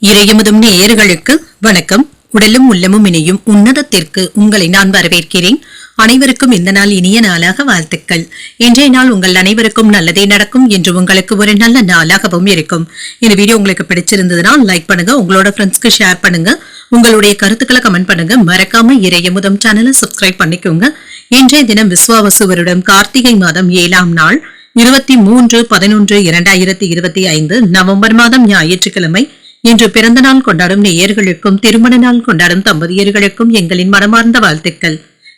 இறையமுதும் நேயர்களுக்கு வணக்கம். உடலும் உள்ளமும் இணையும் உன்னதத்திற்கு உங்களை நான் வரவேற்கிறேன். அனைவருக்கும் இந்த நாள் இனிய நாளாக வாழ்த்துக்கள். இன்றைய நாள் உங்கள் அனைவருக்கும் நல்லதே நடக்கும் என்று உங்களுக்கு ஒரு நல்ல நாளாகவும் இருக்கும். இந்த வீடியோ உங்களுக்கு பிடிச்சிருந்ததுன்னா லைக் பண்ணுங்க, உங்களோட ஃப்ரெண்ட்ஸ்க்கு ஷேர் பண்ணுங்க, உங்களுடைய கருத்துக்களை கமெண்ட் பண்ணுங்க. மறக்காம இறையமுதம் சேனலை சப்ஸ்கிரைப் பண்ணிக்கோங்க. இன்றைய தினம் விஸ்வாவசு வருடம் கார்த்திகை மாதம் 7ஆம் நாள் 23/11/2025 நவம்பர் மாதம் ஞாயிற்றுக்கிழமை. இன்று பிறந்த நாள் கொண்டாடும் நேயர்களுக்கும் திருமண நாள் கொண்டாடும் தம்பதியர்களுக்கும் எங்களின் மனமார்ந்த வாழ்த்துக்கள்.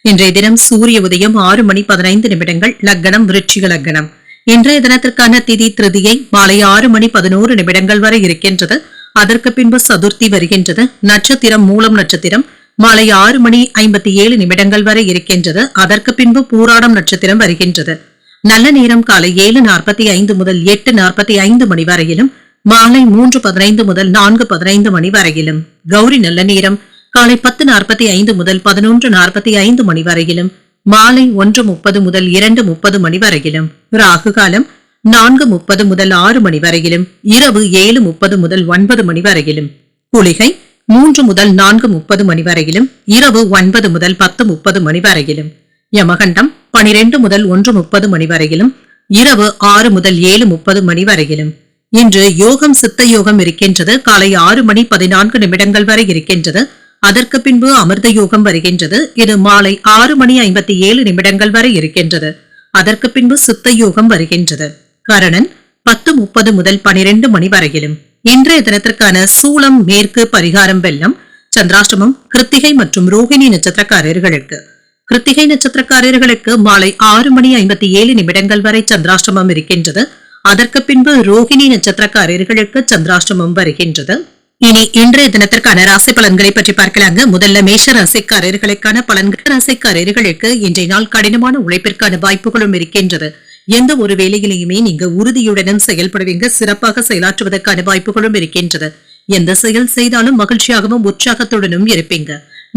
இன்றைய தினம் சூரிய உதயம் 6:15 லக்னம் விருச்சிக லக்னம். இன்றைய தினத்திற்கான திதி திருதியை மாலை 6:11 வரை இருக்கின்றது. அதற்கு பின்பு சதுர்த்தி வருகின்றது. நட்சத்திரம் மூலம் நட்சத்திரம் மாலை 6:57 வரை இருக்கின்றது. அதற்கு பின்பு பூராடம் நட்சத்திரம் வருகின்றது. நல்ல நேரம் காலை 7:45 முதல் 8:45 மணி வரையிலும், மாலை 3:15 முதல் 4:15 வரையிலும். கௌரி நல்ல நேரம் காலை 10:45 முதல் 11:45 மணி வரையிலும், மாலை 1:30 முதல் 2:30 வரையிலும். ராகு காலம் 4:30 முதல் 6 மணி வரையிலும், இரவு 7:30 முதல் 9 வரையிலும். குளிகை 3 முதல் 4:30 வரையிலும், இரவு 9 முதல் 10:30 வரையிலும். யமகண்டம் 12 முதல் 1:30 வரையிலும், இரவு 6 முதல் 7:30 வரையிலும். இன்று யோகம் சித்த யோகம் இருக்கின்றது. காலை 6:14 வரை இருக்கின்றது. அதற்கு பின்பு அமிர்த யோகம் வருகின்றது. இது மாலை 6:57 வரை இருக்கின்றது. அதற்கு பின்பு சித்த யோகம் வருகின்றது. கரணன் 10:30 முதல் 12 வரையிலும். இன்றைய தினத்திற்கான சூலம் மேற்கு, பரிகாரம் வெள்ளம். சந்திராஷ்டமம் கிருத்திகை மற்றும் ரோகிணி நட்சத்திரக்காரர்களுக்கு. கிருத்திகை நட்சத்திரக்காரர்களுக்கு மாலை 6:57 வரை சந்திராஷ்டமம் இருக்கின்றது. அதற்கு பின்பு ரோகிணி நட்சத்திரக்காரர்களுக்கு சந்திராஷ்டமம் வருகின்றது. இனி இன்றைய தினத்திற்கான ராசி பலன்களை பற்றி பார்க்கலாங்க. முதல்ல மேஷ ராசிக்காரர்களுக்கான பலன்கள். ராசிக்காரர்களுக்கு இன்றைய நாள் கடினமான உழைப்பிற்கான வாய்ப்புகளும் இருக்கின்றது. எந்த ஒரு வேலையிலையுமே நீங்க உறுதியுடனும் செயல்படுவீங்க. சிறப்பாக செயலாற்றுவதற்கான வாய்ப்புகளும் இருக்கின்றது. எந்த செயல் செய்தாலும் மகிழ்ச்சியாகவும் உற்சாகத்துடனும் இருப்பீங்க.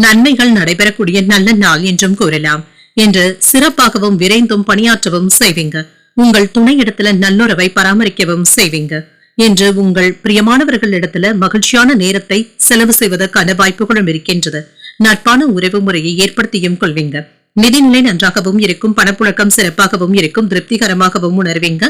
நன்மைகள் நடைபெறக்கூடிய நல்ல நாள் என்றும் கூறலாம். என்று சிறப்பாகவும் விரைந்தும் பணியாற்றவும் செய்வீங்க. உங்கள் துணையிடத்துல நல்லுறவை பராமரிக்கவும் செய்வீங்க. என்று உங்கள் பிரியமானவர்களிடத்துல மகிழ்ச்சியான நேரத்தை செலவு செய்வதற்கான வாய்ப்புகளும் இருக்கின்றது. நட்பான உறவு முறையை ஏற்படுத்தியும் கொள்வீங்க. நிதிநிலை நன்றாகவும் இருக்கும். பணப்புழக்கம் சிறப்பாகவும் இருக்கும். திருப்திகரமாகவும் உணர்வீங்க.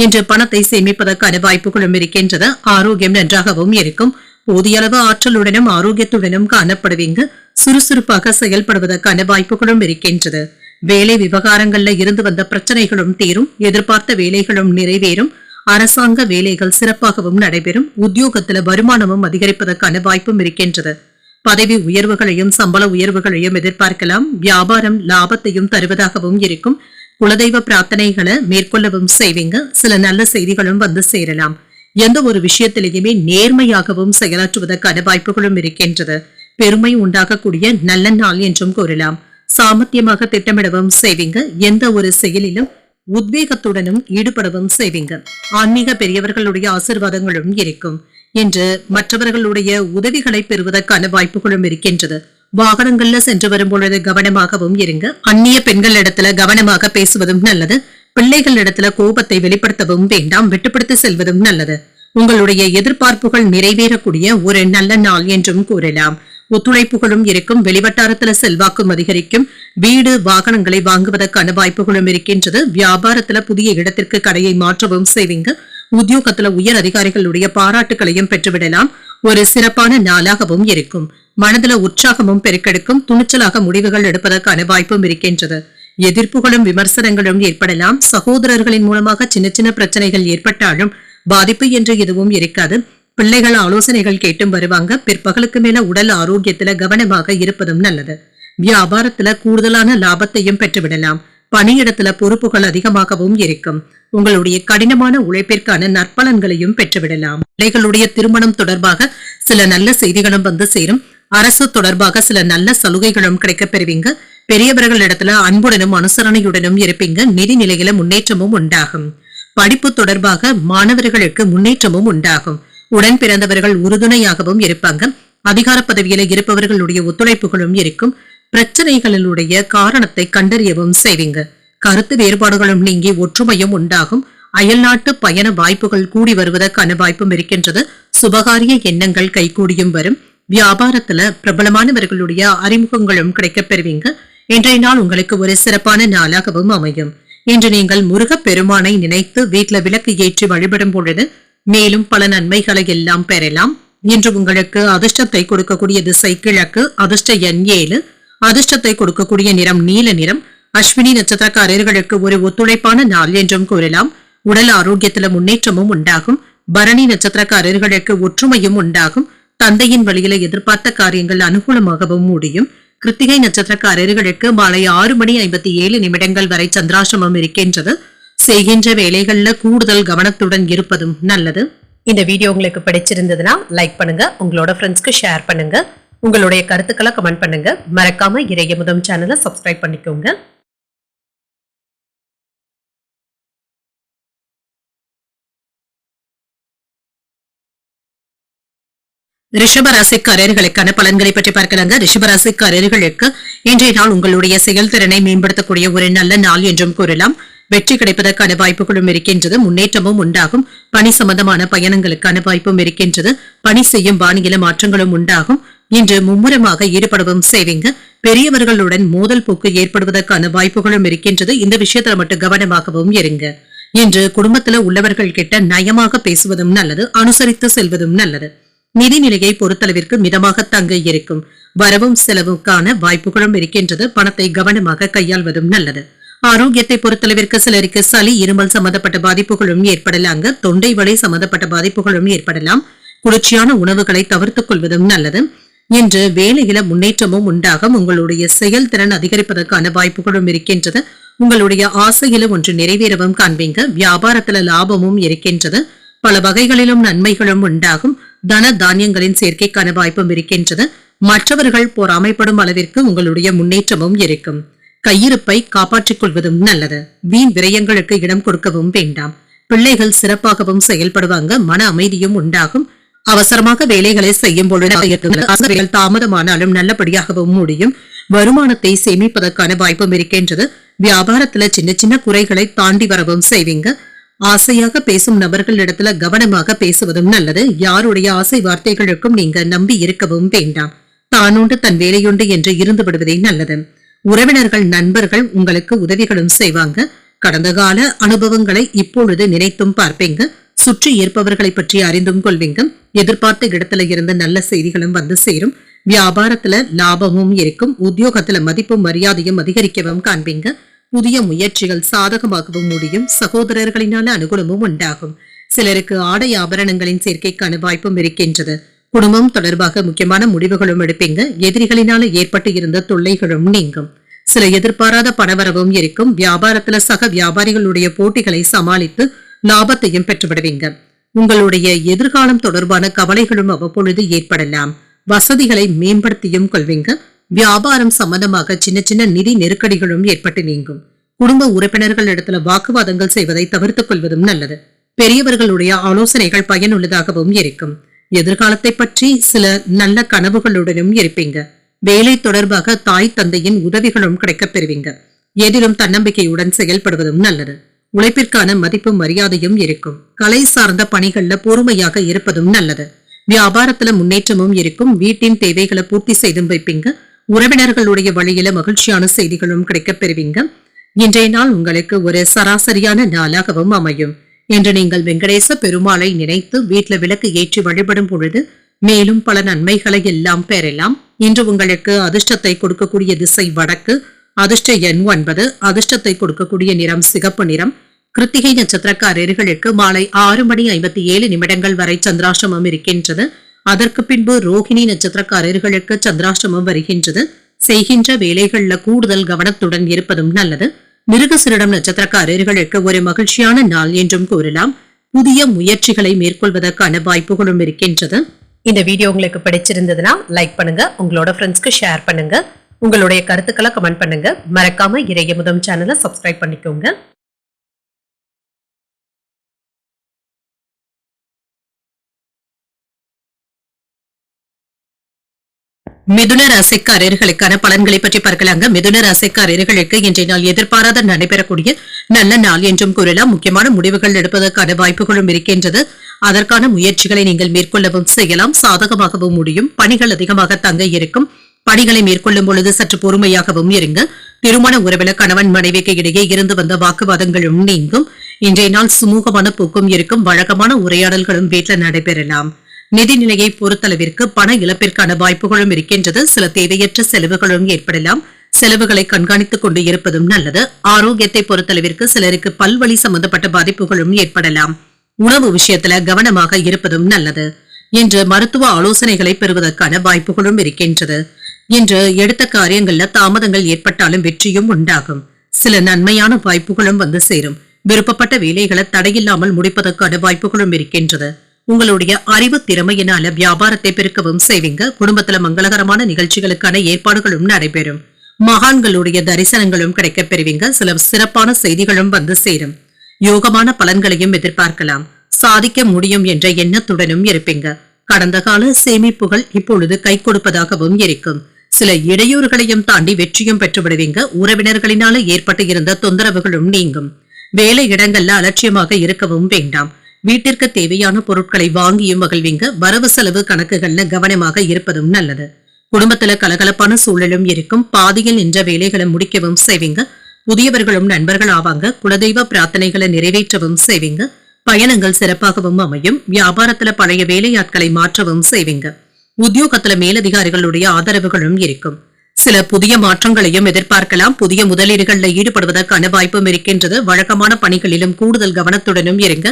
என்று பணத்தை சேமிப்பதற்கான வாய்ப்புகளும் இருக்கின்றது. ஆரோக்கியம் நன்றாகவும் இருக்கும். போதிய அளவு ஆற்றலுடனும் ஆரோக்கியத்துடனும் காணப்படுவீங்க. சுறுசுறுப்பாக செயல்படுவதற்கான வாய்ப்புகளும் இருக்கின்றது. வேலை விவகாரங்கள்ல இருந்து வந்த பிரச்சனைகளும் தீரும். எதிர்பார்த்த வேலைகளும் நிறைவேறும். அரசாங்க வேலைகள் சிறப்பாகவும் நடைபெறும். உத்தியோகத்துல வருமானமும் அதிகரிப்பதற்கான வாய்ப்பும் இருக்கின்றது. பதவி உயர்வுகளையும் சம்பள உயர்வுகளையும் எதிர்பார்க்கலாம். வியாபாரம் லாபத்தையும் தருவதாகவும் இருக்கும். குலதெய்வ பிரார்த்தனைகளை மேற்கொள்ளவும் செய்வீங்க. சில நல்ல செய்திகளும் வந்து சேரலாம். எந்த ஒரு விஷயத்திலேயுமே நேர்மையாகவும் செயலாற்றுவதற்கான வாய்ப்புகளும் இருக்கின்றது. பெருமை உண்டாகக்கூடிய நல்ல நாள் என்றும் கூறலாம். சாமர்த்தியமாக திட்டமிடவும் செய்வீங்க. எந்த ஒரு செயலிலும் உத்வேகத்துடனும் ஈடுபடவும் செய்வீங்க. ஆன்மீக பெரியவர்களுடைய ஆசீர்வாதங்களும் இருக்கும். என்று மற்றவர்களுடைய உதவிகளை பெறுவதற்கான வாய்ப்புகளும் இருக்கின்றது. வாகனங்கள்ல சென்று வரும் பொழுது கவனமாகவும் இருங்க. அந்நிய பெண்கள் இடத்துல கவனமாக பேசுவதும் நல்லது. பிள்ளைகள் இடத்துல கோபத்தை வெளிப்படுத்தவும் வேண்டாம். விட்டுப்படுத்தி செல்வதும் நல்லது. உங்களுடைய எதிர்பார்ப்புகள் நிறைவேறக்கூடிய ஒரு நல்ல நாள் என்றும் கூறலாம். ஒத்துழைப்புகளும் இருக்கும். வெளிவட்டாரத்துல செல்வாக்கும் அதிகரிக்கும். வீடு வாகனங்களை வாங்குவதற்கான வாய்ப்புகளும் இருக்கின்றது. வியாபாரத்துல புதிய இடத்திற்கு கடையை மாற்றவும் செய்வீங்க. உத்தியோகத்துல உயர் அதிகாரிகளுடைய பாராட்டுகளையும் பெற்றுவிடலாம். ஒரு சிறப்பான நாளாகவும் இருக்கும். மனதுல உற்சாகமும் பெருக்கெடுக்கும். துணிச்சலாக முடிவுகள் எடுப்பதற்கான வாய்ப்பும் இருக்கின்றது. எதிர்ப்புகளும் விமர்சனங்களும் ஏற்படலாம். சகோதரர்களின் மூலமாக சின்ன சின்ன பிரச்சனைகள் ஏற்பட்டாலும் பாதிப்பு என்று எதுவும் இருக்காது. பிள்ளைகள் ஆலோசனைகள் கேட்டும் வருவாங்க. பிற்பகலுக்கு மேல உடல் ஆரோக்கியத்துல கவனமாக இருப்பதும் நல்லது. வியாபாரத்துல கூடுதலான லாபத்தையும் பெற்றுவிடலாம். பணியிடத்துல பொறுப்புகள் அதிகமாகவும் இருக்கும். உங்களுடைய கடினமான உழைப்பிற்கான நற்பலன்களையும் பெற்றுவிடலாம். பிள்ளைகளுடைய திருமணம் தொடர்பாக சில நல்ல செய்திகளும் வந்து சேரும். அரசு தொடர்பாக சில நல்ல சலுகைகளும் கிடைக்கப் பெறுவீங்க. பெரியவர்கள் இடத்துல அன்புடனும் அனுசரணையுடனும் இருப்பீங்க. நிதி நிலையில முன்னேற்றமும் உண்டாகும். படிப்பு தொடர்பாக மாணவர்களுக்கு முன்னேற்றமும் உண்டாகும். உடன் பிறந்தவர்கள் உறுதுணையாகவும் இருப்பாங்க. அதிகார பதவியில இருப்பவர்களுடைய ஒத்துழைப்புகளும் இருக்கும். பிரச்சனைகளுடைய காரணத்தை கண்டறியவும் செய்வீங்க. கருத்து வேறுபாடுகளும் நீங்கி ஒற்றுமையும் உண்டாகும். அயல்நாட்டு பயண வாய்ப்புகள் கூடி வருவதற்கான வாய்ப்பும் இருக்கின்றது. சுபகாரிய எண்ணங்கள் கைகூடியும் வரும். வியாபாரத்துல பிரபலமானவர்களுடைய அறிமுகங்களும் கிடைக்கப் பெறுவீங்க. இன்றைய நாள் உங்களுக்கு ஒரு சிறப்பான நாளாகவும் அமையும். இன்று நீங்கள் முருகப் பெருமானை நினைத்து வீட்டுல விளக்கு ஏற்றி வழிபடும் பொழுது மேலும் பல நன்மைகளை எல்லாம் பெறலாம். இன்று உங்களுக்கு அதிர்ஷ்டத்தை கொடுக்கக்கூடிய திசை கிழக்கு, அதிர்ஷ்ட எண் 7, அதிர்ஷ்டத்தை கொடுக்கக்கூடிய நிறம் நீல நிறம். அஸ்வினி நட்சத்திரக்காரர்களுக்கு ஒரு ஒத்துழைப்பான நாள் என்றும் கூறலாம். உடல் ஆரோக்கியத்துல முன்னேற்றமும் உண்டாகும். பரணி நட்சத்திரக்காரர்களுக்கு ஒற்றுமையும் உண்டாகும். தந்தையின் வழியில எதிர்பார்த்த காரியங்கள் அனுகூலமாகவும் முடியும். கிருத்திகை நட்சத்திரக்காரர்களுக்கு மாலை 6:57 வரை சந்திராசிரமம் இருக்கின்றது. செய்கின்ற வேலைகள்ல கூடுதல் கவனத்துடன் இருப்பதும் நல்லது. இந்த வீடியோ உங்களுக்கு பிடிச்சிருந்ததுன்னா லைக் பண்ணுங்க, உங்களோட ஃப்ரெண்ட்ஸ்க்கு ஷேர் பண்ணுங்க, உங்களுடைய கருத்துக்களை கமெண்ட் பண்ணுங்க. மறக்காம இறையமுதம் சேனலை சப்ஸ்கிரைப் பண்ணிக்கோங்க. ரிஷபராசிக்காரர்களுக்கான பலன்களை பற்றி பார்க்கலாங்க. ரிஷபராசிக்காரர்களுக்கு இன்றைய நாள் உங்களுடைய செயல்திறனை மேம்படுத்தக்கூடிய ஒரு நல்ல நாள் என்றும் கூறலாம். வெற்றி கிடைப்பதற்கான வாய்ப்புகளும் இருக்கின்றது. முன்னேற்றமும் உண்டாகும். பணி சம்பந்தமான பயணங்களுக்கான வாய்ப்பும் இருக்கின்றது. பணி செய்யும் பாணியில மாற்றங்களும் உண்டாகும். இன்று மும்முரமாக ஈடுபடவும் செய்வீங்க. பெரியவர்களுடன் மோதல் போக்கு ஏற்படுவதற்கான வாய்ப்புகளும் இருக்கின்றது. இந்த விஷயத்துல மட்டும் கவனமாகவும் இருங்க. இன்று குடும்பத்துல உள்ளவர்கள் கிட்ட நயமாக பேசுவதும் நல்லது, அனுசரித்து செல்வதும் நல்லது. நிதிநிலையை பொறுத்தளவிற்கு மிதமாக தங்க இருக்கும். வரவும் செலவுக்கான வாய்ப்புகளும் இருக்கின்றது. பணத்தை கவனமாக கையாள்வதும் நல்லது. ஆரோக்கியத்தை பொறுத்தளவிற்கு சிலருக்கு சளி, இருமல் சம்பந்தப்பட்ட பாதிப்புகளும் ஏற்படலாங்க. தொண்டை வலி சம்பந்தப்பட்ட பாதிப்புகளும் ஏற்படலாம். குளிர்ச்சியான உணவுகளை தவிர்த்துக் கொள்வதும் நல்லது. இன்று வேலையில முன்னேற்றமும் உண்டாகும். உங்களுடைய செயல்திறன் அதிகரிப்பதற்கான வாய்ப்புகளும் இருக்கின்றது. உங்களுடைய ஆசையில ஒன்று நிறைவேறவும் காண்பீங்க. வியாபாரத்துல லாபமும் இருக்கின்றது. பல வகைகளிலும் நன்மைகளும் உண்டாகும். தன தானியங்களின் சேர்க்கைக்கான வாய்ப்பும் இருக்கின்றது. மற்றவர்கள் பொறாமைப்படும் அளவிற்கு உங்களுடைய முன்னேற்றமும் இருக்கும். கையிருப்பை காப்பாற்றிக் கொள்வதும் நல்லது. வீண் விரயங்களுக்கு இடம் கொடுக்கவும் வேண்டாம். பிள்ளைகள் சிறப்பாகவும் செயல்படுவாங்க. மன அமைதியும் உண்டாகும். அவசரமாக வேலைகளை செய்யும் பொழுது தாமதமானாலும் நல்லபடியாகவும் முடியும். வருமானத்தை சேமிப்பதற்கான வாய்ப்பும் இருக்கின்றது. வியாபாரத்துல சின்ன சின்ன குறைகளை தாண்டி வரவும் செய்வீங்க. ஆசையாக பேசும் நபர்களிடத்துல கவனமாக பேசுவதும் நல்லது. யாருடைய ஆசை வார்த்தைகளுக்கும் நீங்க நம்பி இருக்கவும் வேண்டாம். தானுண்டு தன் வேலையுண்டு என்று இருந்து விடுவதே நல்லது. உறவினர்கள், நண்பர்கள் உங்களுக்கு உதவிகளும் செய்வாங்க. கடந்த கால அனுபவங்களை இப்பொழுது நினைத்தும் பார்ப்பீங்க. சுற்றி இருப்பவர்களை பற்றி அறிந்தும் கொள்வீங்க. எதிர்பார்த்த இடத்துல இருந்து நல்ல செய்திகளும் வந்து சேரும். வியாபாரத்துல லாபமும் இருக்கும். உத்தியோகத்துல மதிப்பும் மரியாதையும் அதிகரிக்கவும் காண்பீங்க. புதிய முயற்சிகள் சாதகமாகவும் முடியும். சகோதரர்களினால அனுகூலமும் உண்டாகும். சிலருக்கு ஆடை ஆபரணங்களின் சேர்க்கைக்கான வாய்ப்பும் இருக்கின்றது. குடும்பம் தொடர்பாக முக்கியமான முடிவுகளும் எடுப்பீங்க. எதிரிகளினால ஏற்பட்டு இருந்த தொல்லைகளும் நீங்கும். சில எதிர்பாராத பணவரவும் இருக்கும். வியாபாரத்துல சக வியாபாரிகளுடைய போட்டிகளை சமாளித்து லாபத்தையும் பெற்றுவிடுவீங்க. உங்களுடைய எதிர்காலம் தொடர்பான கவலைகளும் அவ்வப்பொழுது ஏற்படலாம். வசதிகளை மேம்படுத்தியும் கொள்வீங்க. வியாபாரம் சம்பந்தமாக சின்ன சின்ன நிதி நெருக்கடிகளும் ஏற்பட்டு நீங்கும். குடும்ப உறுப்பினர்கள் இடத்துல வாக்குவாதங்கள் செய்வதை தவிர்த்துக் கொள்வதும் நல்லது. பெரியவர்களுடைய ஆலோசனைகள் பயனுள்ளதாகவும் இருக்கும். எதிர்காலத்தை பற்றி சில நல்ல கனவுகளுடனும் இருப்பீங்க. வேலை தொடர்பாக தாய் தந்தையின் உதவிகளும் கிடைக்கப் பெறுவீங்க. எதிலும் தன்னம்பிக்கையுடன் செயல்படுவதும் நல்லது. உழைப்பிற்கான மதிப்பும் மரியாதையும் இருக்கும். கலை சார்ந்த பணிகள்ல பொறுமையாக இருப்பதும் நல்லது. வியாபாரத்துல முன்னேற்றமும் இருக்கும். வீட்டின் தேவைகளை பூர்த்தி செய்தும் வைப்பீங்க. உறவினர்களுடைய வழியில மகிழ்ச்சியான செய்திகளும் கிடைக்கப் பெறுவீங்க. இன்றைய நாள் உங்களுக்கு ஒரு சராசரியான நாளாகவும் அமையும். என்று நீங்கள் வெங்கடேச பெருமாளை நினைத்து வீட்டுல விளக்கு ஏற்றி வழிபடும் பொழுது மேலும் பல நன்மைகளை எல்லாம் பெறலாம். இன்று உங்களுக்கு அதிர்ஷ்டத்தை கொடுக்கக்கூடிய திசை வடக்கு, அதிர்ஷ்ட எண் 9, அதிர்ஷ்டத்தை கொடுக்கக்கூடிய நிறம் சிகப்பு நிறம். கிருத்திகை நட்சத்திரக்காரர்களுக்கு மாலை 6:57 வரை சந்திராஷ்டமம் இருக்கின்றது. அதற்கு பின்பு ரோகிணி நட்சத்திரக்காரர்களுக்கு சந்திராஷ்டமம் வருகின்றது. செய்கின்ற வேலைகள்ல கூடுதல் கவனத்துடன் இருப்பதும் நல்லது. மிருகசிரிடம் நட்சத்திரக்காரர்களுக்கு ஒரு மகிழ்ச்சியான நாள் என்றும் கூறலாம். புதிய முயற்சிகளை மேற்கொள்வதற்கான வாய்ப்புகளும் இருக்கின்றது. இந்த வீடியோ உங்களுக்கு பிடிச்சிருந்ததுன்னா லைக் பண்ணுங்க, உங்களோட ஃப்ரெண்ட்ஸ்க்கு ஷேர் பண்ணுங்க, உங்களுடைய கருத்துக்களை கமெண்ட் பண்ணுங்க. மறக்காம இறையமுதம் சேனலை சப்ஸ்கிரைப் பண்ணிக்கோங்க. மிதுன ராசிக்காரர்களுக்கான பலன்களை பற்றி பார்க்கலாங்க. மிதுன ராசிக்காரர்களுக்கு இன்றைய நாள் எதிர்பாராத நடைபெறக்கூடிய நல்ல நாள் என்றும் கூறலாம். முக்கியமான முடிவுகள் எடுப்பதற்கான வாய்ப்புகளும் இருக்கின்றது. அதற்கான முயற்சிகளை நீங்கள் மேற்கொள்ளவும் செய்யலாம். சாதகமாகவும் முடியும். பணிகள் அதிகமாக தங்க இருக்கும். பணிகளை மேற்கொள்ளும் பொழுது சற்று பொறுமையாகவும் இருங்க. திருமண உறவில கணவன் மனைவிக்கு இடையே இருந்து வந்த வாக்குவாதங்களும் நீங்கும். இன்றைய நாள் சுமூகமான போக்கும் இருக்கும். வழக்கமான உரையாடல்களும் வீட்டில் நடைபெறலாம். நிதிநிலையை பொறுத்தளவிற்கு பண இழப்பிற்கான வாய்ப்புகளும் இருக்கின்றது. சில தேவையற்ற செலவுகளும் ஏற்படலாம். செலவுகளை கண்காணித்துக் கொண்டு இருப்பதும் நல்லது. ஆரோக்கியத்தை பொறுத்தளவிற்கு சிலருக்கு பல்வழி சம்பந்தப்பட்ட பாதிப்புகளும் ஏற்படலாம். உணவு விஷயத்துல கவனமாக இருப்பதும் நல்லது. இன்று மருத்துவ ஆலோசனைகளை பெறுவதற்கான வாய்ப்புகளும் இருக்கின்றது. இன்று எடுத்த காரியங்கள்ல தாமதங்கள் ஏற்பட்டாலும் வெற்றியும் உண்டாகும். சில நன்மையான வாய்ப்புகளும் வந்து சேரும். விருப்பப்பட்ட வேலைகளை தடையில்லாமல் முடிப்பதற்கான வாய்ப்புகளும் இருக்கின்றது. உங்களுடைய அறிவு திறமையினால வியாபாரத்தை பெருக்கவும் செய்வீங்க. குடும்பத்துல மங்களகரமான நிகழ்ச்சிகளுக்கான ஏற்பாடுகளும் நடைபெறும். மகான்களுடைய தரிசனங்களும் கிடைக்கப் பெறுவீங்க. சில சிறப்பான செய்திகளும் வந்து சேரும். யோகமான பலன்களையும் எதிர்பார்க்கலாம். சாதிக்க முடியும் என்ற எண்ணத்துடனும் இருப்பீங்க. கடந்த கால சேமிப்புகள் இப்பொழுது கை கொடுப்பதாகவும் இருக்கும். சில இடையூறுகளையும் தாண்டி வெற்றியும் பெற்று விடுவீங்க. உறவினர்களினால ஏற்பட்டு இருந்த தொந்தரவுகளும் நீங்கும். வேலை இடங்கள்ல அலட்சியமாக இருக்கவும் வேண்டாம். வீட்டிற்கு தேவையான பொருட்களை வாங்கியும் மகிழ்வீங்க. வரவு செலவு கணக்குகள்ல கவனமாக இருப்பதும் நல்லது. குடும்பத்துல கலகலப்பான சூழலும் இருக்கும். பாதியில் நின்ற வேலைகளை முடிக்கவும் செய்வீங்க. புதியவர்களும் நண்பர்கள் ஆவாங்க. குலதெய்வ பிரார்த்தனைகளை நிறைவேற்றவும் செய்வீங்க. பயணங்கள் சிறப்பாகவும் அமையும். வியாபாரத்துல பழைய வேலையாட்களை மாற்றவும் செய்வீங்க. உத்தியோகத்துல மேலதிகாரிகளுடைய ஆதரவுகளும் இருக்கும். சில புதிய மாற்றங்களையும் எதிர்பார்க்கலாம். புதிய முதலீடுகள்ல ஈடுபடுவதற்கான வாய்ப்பும் இருக்கின்றது. வழக்கமான பணிகளிலும் கூடுதல் கவனத்துடனும் இருங்க.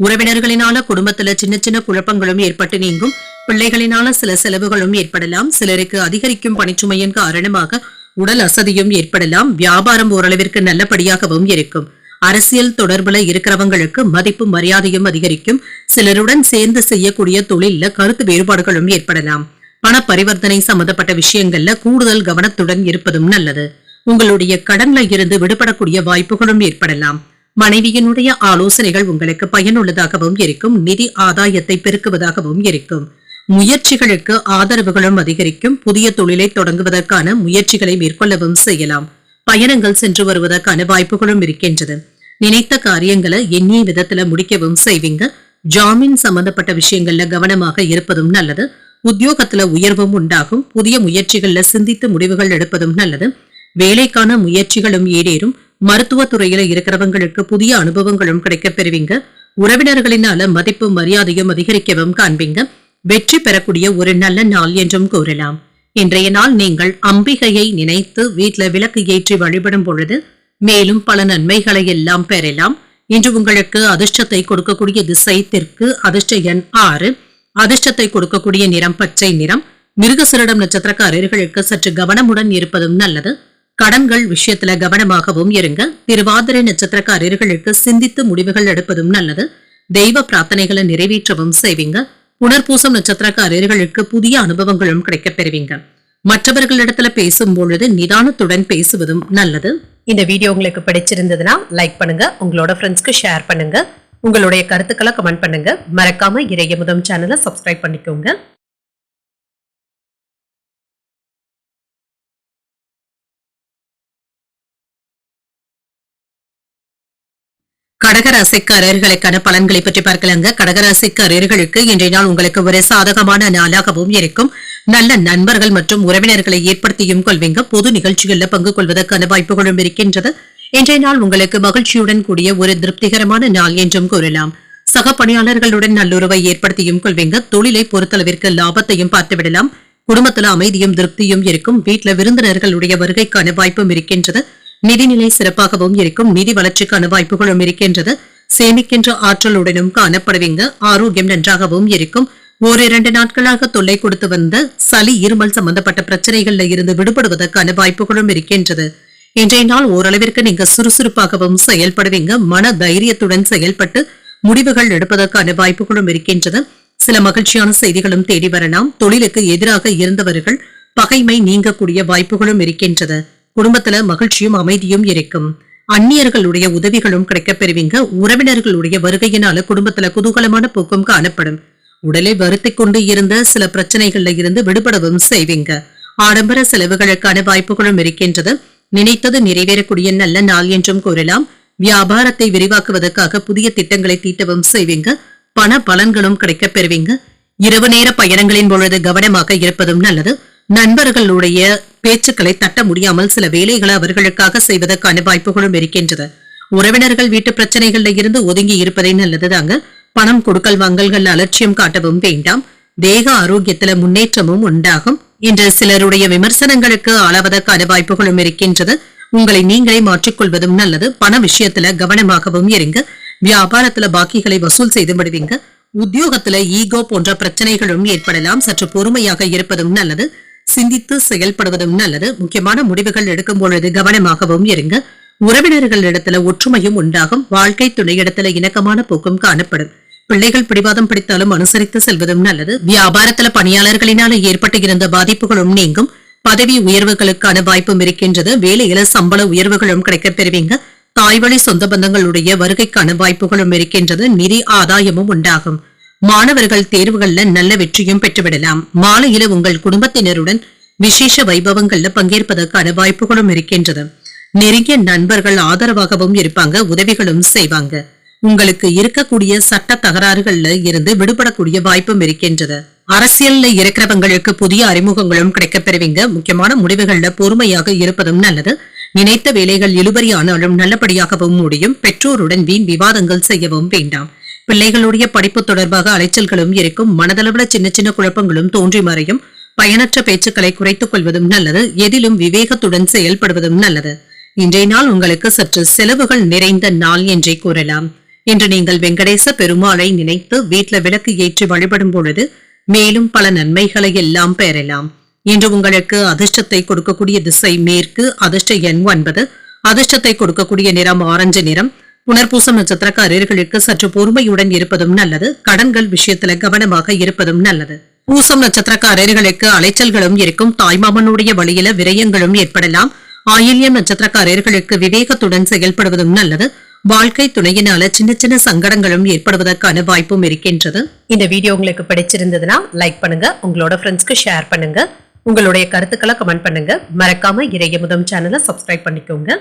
உறவினர்களினால குடும்பத்துல சின்ன சின்ன குழப்பங்களும் ஏற்பட்டு நீங்கும். பிள்ளைகளினால சில செலவுகளும் ஏற்படலாம். சிலருக்கு அதிகரிக்கும் பணிச்சுமையின் காரணமாக உடல் அசதியும் ஏற்படலாம். வியாபாரம் ஓரளவிற்கு நல்லபடியாகவும் இருக்கும். அரசியல் தொடர்புல இருக்கிறவங்களுக்கு மதிப்பு மரியாதையும் அதிகரிக்கும். சிலருடன் சேர்ந்து செய்யக்கூடிய தொழில கருத்து வேறுபாடுகளும் ஏற்படலாம். பண பரிவர்த்தனை சம்பந்தப்பட்ட விஷயங்கள்ல கூடுதல் கவனத்துடன் இருப்பதும் நல்லது. உங்களுடைய கடன்ல இருந்து விடுபடக்கூடிய வாய்ப்புகளும் ஏற்படலாம். மனைவியினுடைய ஆலோசனைகள் உங்களுக்கு பயனுள்ளதாகவும் இருக்கும். நிதி ஆதாயத்தை பெருக்குவதாகவும் இருக்கும். முயற்சிகளுக்கு ஆதரவுகளும் அதிகரிக்கும். புதிய தொழிலை தொடங்குவதற்கான முயற்சிகளை மேற்கொள்ளவும் செய்யலாம். பயணங்கள் சென்று வருவதற்கான வாய்ப்புகளும் இருக்கின்றது. நினைத்த காரியங்களை எண்ணிய விதத்துல முடிக்கவும் செய்வீங்க. ஜாமீன் சம்பந்தப்பட்ட விஷயங்கள்ல கவனமாக இருப்பதும் நல்லது. உத்தியோகத்துல உயர்வும் உண்டாகும். புதிய முயற்சிகள்ல சிந்தித்து முடிவுகள் எடுப்பதும் நல்லது. வேலைக்கான முயற்சிகளும் ஈடேறும். மருத்துவத்துறையில இருக்கிறவங்களுக்கு புதிய அனுபவங்களும் கிடைக்கப் பெறுவீங்க. உறவினர்களினால மதிப்பு மரியாதையும் அதிகரிக்கவும் காண்பீங்க. வெற்றி பெறக்கூடிய ஒரு நல்ல நாள் என்றும் கூறலாம். இன்றைய நாள் நீங்கள் அம்பிகையை நினைத்து வீட்டுல விளக்கு ஏற்றி வழிபடும் பொழுது மேலும் பல நன்மைகளை எல்லாம் பெறலாம். இன்று உங்களுக்கு அதிர்ஷ்டத்தை கொடுக்கக்கூடிய திசை தெற்கு. அதிர்ஷ்ட எண் 6. அதிர்ஷ்டத்தை கொடுக்கக்கூடிய நிறம் பச்சை நிறம். மிருகசீரிடம் நட்சத்திரக்காரர்களுக்கு சற்று கவனமுடன் இருப்பதும் நல்லது. கடன்கள் விஷயத்துல கவனமாகவும் இருங்க. திருவாதிரை நட்சத்திரக்காரர்களுக்கு சிந்தித்து முடிவுகள் எடுப்பதும் நல்லது. தெய்வ பிரார்த்தனைகளை நிறைவேற்றவும் செய்வீங்க. புனர்பூசம் நட்சத்திரக்காரர்களுக்கு புதிய அனுபவங்களும் கிடைக்கப் பெறுவீங்க. மற்றவர்களிடத்துல பேசும் பொழுது நிதானத்துடன் பேசுவதும் நல்லது. இந்த வீடியோ உங்களுக்கு பிடிச்சிருந்ததுன்னா லைக் பண்ணுங்க. உங்களோட ஃப்ரெண்ட்ஸ்க்கு ஷேர் பண்ணுங்க. உங்களுடைய கருத்துக்களை கமெண்ட் பண்ணுங்க. மறக்காம இறையமுதம் சேனலை சப்ஸ்கிரைப் பண்ணிக்கோங்க. கடகராசிக்காரர்களுக்கான பலன்களை பற்றி பார்க்கலாங்க. கடகராசிக்காரர்களுக்கு இன்றைய நாள் உங்களுக்கு ஒரு சாதகமான நாளாகவும் இருக்கும். நல்ல நண்பர்கள் மற்றும் உறவினர்களை ஏற்படுத்தியும் கொள்வீங்க. பொது நிகழ்ச்சிகளில் பங்கு கொள்வதற்கான வாய்ப்புகளும் இருக்கின்றது. இன்றைய நாள் உங்களுக்கு மகிழ்ச்சியுடன் கூடிய ஒரு திருப்திகரமான நாள் என்றும் கூறலாம். சக பணியாளர்களுடன் நல்லுறவை ஏற்படுத்தியும் கொள்வீங்க. தொழிலை பொறுத்தளவிற்கு லாபத்தையும் பார்த்துவிடலாம். குடும்பத்துல அமைதியும் திருப்தியும் இருக்கும். வீட்டுல விருந்தினர்களுடைய வருகைக்கான வாய்ப்பும் இருக்கின்றது. நிதிநிலை சிறப்பாகவும் இருக்கும். நிதி வளர்ச்சிக்கான வாய்ப்புகளும் இருக்கின்றது. சேமிக்கின்ற ஆற்றலுடனும் காணப்படுவீங்க. ஆரோக்கியம் நன்றாகவும் இருக்கும். ஓரிரண்டு நாட்களாக தொல்லை கொடுத்து வந்த சளி இருமல் சம்பந்தப்பட்ட பிரச்சனைகள்ல இருந்து விடுபடுவதற்கான வாய்ப்புகளும் இருக்கின்றது. இன்றைய நாள் ஓரளவிற்கு நீங்க சுறுசுறுப்பாகவும் செயல்படுவீங்க. மன தைரியத்துடன் செயல்பட்டு முடிவுகள் எடுப்பதற்கான வாய்ப்புகளும் இருக்கின்றது. சில மகிழ்ச்சியான செய்திகளும் தேடி வரலாம். தொழிலுக்கு எதிராக இருந்தவர்கள் பகைமை நீங்கக்கூடிய வாய்ப்புகளும் இருக்கின்றது. குடும்பத்துல மகிழ்ச்சியும் அமைதியும் இருக்கும். அந்நியர்களுடைய உதவிகளும் கிடைக்கப் பெறுவீங்க. உறவினர்களுடைய வருகையினால குடும்பத்துல குதூகலமான போக்கும் காணப்படும். உடலை வருத்திக் கொண்டு இருந்த சில பிரச்சனைகள்ல இருந்து விடுபடவும் செய்வீங்க. ஆடம்பர செலவுகளுக்கான வாய்ப்புகளும் இருக்கின்றது. நினைத்தது நிறைவேறக்கூடிய நல்ல நாள் என்றும் கூறலாம். வியாபாரத்தை விரிவாக்குவதற்காக புதிய திட்டங்களை தீட்டவும் செய்வீங்க. பண பலன்களும் கிடைக்கப் பெறுவீங்க. இரவு நேர பயணங்களின் பொழுது கவனமாக இருப்பதும் நல்லது. நண்பர்களுடைய பேச்சுக்களை தட்ட முடியாமல் சில வேலைகளை அவர்களுக்காக செய்வதற்கான வாய்ப்புகளும் இருக்கின்றது. உறவினர்கள் வீட்டு பிரச்சனைகள்ல இருந்து ஒதுங்கி இருப்பதே நல்லதுதாங்க. பணம் கொடுக்கல் வாங்கல்கள் அலட்சியம் காட்டவும் வேண்டாம். தேக ஆரோக்கியத்துல முன்னேற்றமும் உண்டாகும். இன்று சிலருடைய விமர்சனங்களுக்கு ஆளாவதற்கான வாய்ப்புகளும் இருக்கின்றது. உங்களை நீங்களே மாற்றிக்கொள்வதும் நல்லது. பண விஷயத்துல கவனமாகவும் இருங்க. வியாபாரத்துல பாக்கிகளை வசூல் செய்து விடுவீங்க. உத்தியோகத்துல ஈகோ போன்ற பிரச்சனைகளும் ஏற்படலாம். சற்று பொறுமையாக இருப்பதும் நல்லது. சிந்தித்து செயல்படுவதும் நல்லது. முக்கியமான முடிவுகள் எடுக்கும் பொழுது கவனமாகவும் இருங்க. உறவினர்களிடத்துல ஒற்றுமையும் உண்டாகும். வாழ்க்கை துணையிடத்துல இணக்கமான போக்கும் காணப்படும். பிள்ளைகள் பிடிவாதம் பிடித்தாலும் அனுசரித்து செல்வதும் நல்லது. வியாபாரத்துல பணியாளர்களினால ஏற்பட்டு இருந்த பாதிப்புகளும் நீங்கும். பதவி உயர்வுகளுக்கான வாய்ப்பும் இருக்கின்றது. வேலையில சம்பள உயர்வுகளும் கிடைக்கப் பெறுவீங்க. தாய்வழி சொந்த பந்தங்களுடைய வருகைக்கான வாய்ப்புகளும் இருக்கின்றது. நிதி ஆதாயமும் உண்டாகும். மாணவர்கள் தேர்வுகள்ல நல்ல வெற்றியும் பெற்றுவிடலாம். மாலையில உங்கள் குடும்பத்தினருடன் விசேஷ வைபவங்கள்ல பங்கேற்பதற்கான வாய்ப்புகளும் இருக்கின்றது. நெருங்கிய நண்பர்கள் ஆதரவாகவும் இருப்பாங்க. உதவிகளும் செய்வாங்க. உங்களுக்கு இருக்கக்கூடிய சட்ட தகராறுகள்ல இருந்து விடுபடக்கூடிய வாய்ப்பும் இருக்கின்றது. அரசியல்ல இருக்கிறவங்களுக்கு புதிய அறிமுகங்களும் கிடைக்கப் பெறுவீங்க. முக்கியமான முடிவுகள்ல பொறுமையாக இருப்பதும் நல்லது. நினைத்த வேலைகள் இழுபறி ஆனாலும் நல்லபடியாகவும் முடியும். பெற்றோருடன் வீண் விவாதங்கள் செய்யவும் வேண்டாம். பிள்ளைகளுடைய படிப்பு தொடர்பாக அலைச்சல்களும் இருக்கும். மனதளவுல சின்ன சின்ன குழப்பங்களும் தோன்றி மறையும். பயனற்ற பேச்சுக்களை குறைத்துக் கொள்வதும் நல்லது. எதிலும் விவேகத்துடன் செயல்படுவதும் நல்லது. இன்றைய நாள் உங்களுக்கு சற்று செலவுகள் நிறைந்த நாள் என்றே கூறலாம். இன்று நீங்கள் வெங்கடேச பெருமாளை நினைத்து வீட்டுல விளக்கு ஏற்றி வழிபடும் பொழுது மேலும் பல நன்மைகளை எல்லாம் பெறலாம். இன்று உங்களுக்கு அதிர்ஷ்டத்தை கொடுக்கக்கூடிய திசை மேற்கு. அதிர்ஷ்ட எண் 9. அதிர்ஷ்டத்தை கொடுக்கக்கூடிய நிறம் ஆரஞ்சு நிறம். புனர்பூசம் நட்சத்திரக்காரர்களுக்கு சற்று பொறுமையுடன் இருப்பதும் நல்லது. கடன்கள் விஷயத்துல கவனமாக இருப்பதும் நல்லது. பூசம் நட்சத்திரக்காரர்களுக்கு அலைச்சல்களும் இருக்கும். தாய்மாமனுடைய வழியில விரயங்களும் ஏற்படலாம். ஆயில்யம் நட்சத்திரக்காரர்களுக்கு விவேகத்துடன் செயல்படுவதும் நல்லது. வாழ்க்கை துணையினால சின்ன சின்ன சங்கடங்களும் ஏற்படுவதற்கான வாய்ப்பும் இருக்கின்றது. இந்த வீடியோ உங்களுக்கு பிடிச்சிருந்ததுன்னா லைக் பண்ணுங்க. உங்களோட ஃப்ரெண்ட்ஸ்க்கு ஷேர் பண்ணுங்க. உங்களுடைய கருத்துக்களை கமெண்ட் பண்ணுங்க. மறக்காம இறையமுதம் சேனலை சப்ஸ்கிரைப் பண்ணிக்கோங்க.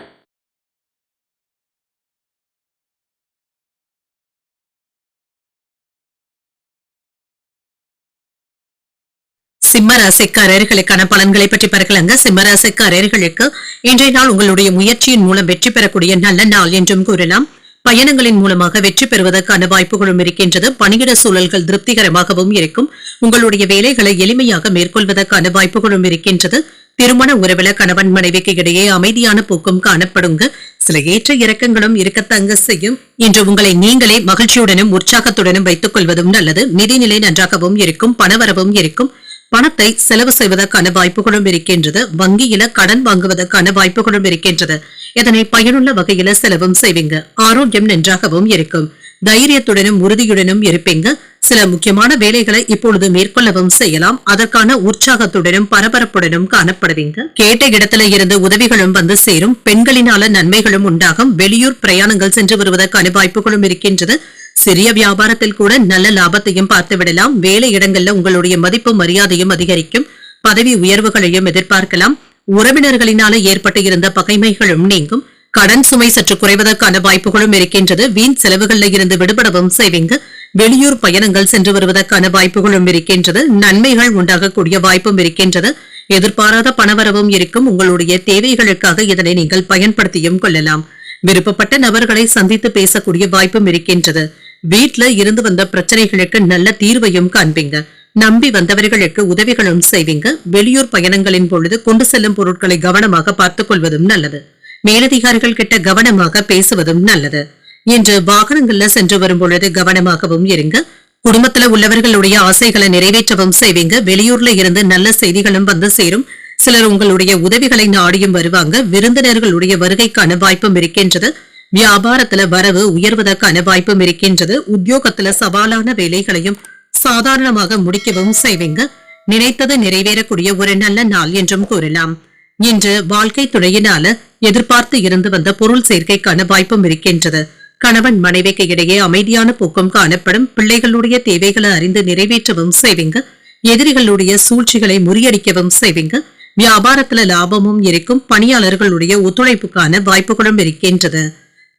சிம்மராசிக்காரர்களுக்கான பலன்களை பற்றி பார்க்கலாங்க. சிம்மராசிக்காரர்களுக்கு இன்றைய நாள் உங்களுடைய முயற்சியின் மூலம் வெற்றி பெறக்கூடிய நல்ல நாள் என்றும் கூறலாம். பயணங்களின் மூலமாக வெற்றி பெறுவதற்கான வாய்ப்புகளும் இருக்கின்றது. பணியிட சூழல்கள் திருப்திகரமாகவும் இருக்கும். உங்களுடைய வேலைகளை எளிமையாக மேற்கொள்வதற்கான வாய்ப்புகளும் இருக்கின்றது. திருமண உறவுல கணவன் மனைவிக்கு இடையே அமைதியான போக்கும் காணப்படுங்க. சில ஏற்ற இறக்கங்களும் இருக்கத்தங்க செய்யும். இன்று உங்களை நீங்களே மகிழ்ச்சியுடனும் உற்சாகத்துடனும் வைத்துக் கொள்வதும் நல்லது. நிதிநிலை நன்றாகவும் இருக்கும். பணவரவும் இருக்கும். பணத்தை செலவு செய்வதற்கான வாய்ப்புகளும் இருக்கின்றது. வங்கியில கடன் வாங்குவதற்கான வாய்ப்புகளும் இருக்கின்றது. இதனை பயனுள்ள வகையில செலவும் செய்வீங்க. ஆரோக்கியம் நன்றாகவும் இருக்கும். தைரியத்துடனும் உறுதியுடனும் இருப்பீங்க. சில முக்கியமான வேலைகளை இப்பொழுது மேற்கொள்ளவும் செய்யலாம். அதற்கான உற்சாகத்துடனும் பரபரப்புடனும் காணப்படுவீங்க. கேட்ட இடத்துல இருந்து உதவிகளும் வந்து சேரும். பெண்களினால நன்மைகளும் உண்டாகும். வெளியூர் பிரயாணங்கள் சென்று வருவதற்கான வாய்ப்புகளும் இருக்கின்றது. சிறிய வியாபாரத்தில் கூட நல்ல லாபத்தையும் பார்த்து விடலாம். வேலை இடங்கள்ல உங்களுடைய மதிப்பு மரியாதையும் அதிகரிக்கும். பதவி உயர்வுகளையும் எதிர்பார்க்கலாம். உறவினர்களினால ஏற்பட்டு இருந்த பகைமைகளும் நீங்கும். கடன் சுமை சற்று குறைவதற்கான வாய்ப்புகளும் இருக்கின்றது. வீண் செலவுகள்ல இருந்து விடுபடவும் செய்வீங்க. வெளியூர் பயணங்கள் சென்று வருவதற்கான வாய்ப்புகளும் இருக்கின்றது. நன்மைகள் உண்டாகக்கூடிய வாய்ப்பும் இருக்கின்றது. எதிர்பாராத பணவரவும் இருக்கும். உங்களுடைய தேவைகளுக்காக இதனை நீங்கள் பயன்படுத்தியும் கொள்ளலாம். விருப்பப்பட்ட நபர்களை சந்தித்து பேசக்கூடிய வாய்ப்பும் இருக்கின்றது. வீட்டுல இருந்து வந்த பிரச்சனைகளுக்கு நல்ல தீர்வையும் காண்பீங்க. நம்பி வந்தவர்களுக்கு உதவிகளும் செய்வீங்க. வெளியூர் பயணங்களின் பொழுது கொண்டு செல்லும் பொருட்களை கவனமாக பார்த்துக் கொள்வதும் நல்லது. மேலதிகாரிகள் கிட்ட கவனமாக பேசுவதும் நல்லது. இன்று வாகனங்கள்ல சென்று வரும் பொழுது கவனமாகவும் இருங்க. குடும்பத்துல உள்ளவர்களுடைய ஆசைகளை நிறைவேற்றவும் செய்வீங்க. வெளியூர்ல இருந்து நல்ல செய்திகளும் வந்து சேரும். சிலர் உங்களுடைய உதவிகளை நாடியும் வருவாங்க. விருந்தினர்களுடைய வருகைக்கான வாய்ப்பும் இருக்கின்றது. வியாபாரத்துல வரவு உயர்வதற்கான வாய்ப்பும் இருக்கின்றது. உத்தியோகத்துல சவாலான வேலைகளையும் சாதாரணமாக முடிக்கவும் செய்வீங்க. நினைத்தது நிறைவேறக்கூடிய ஒரு நல்ல நாள் என்றும் கூறலாம். இன்று வாழ்க்கை துணையினால எதிர்பார்த்து இருந்து வந்த பொருள் சேர்க்கைக்கான வாய்ப்பும் இருக்கின்றது. கணவன் மனைவிக்கு இடையே அமைதியான போக்கும் காணப்படும். பிள்ளைகளுடைய தேவைகளை அறிந்து நிறைவேற்றவும் செய்வீங்க. எதிரிகளுடைய சூழ்ச்சிகளை முறியடிக்கவும் செய்வீங்க. வியாபாரத்துல லாபமும் இருக்கும். பணியாளர்களுடைய ஒத்துழைப்புக்கான வாய்ப்புகளும் இருக்கின்றது.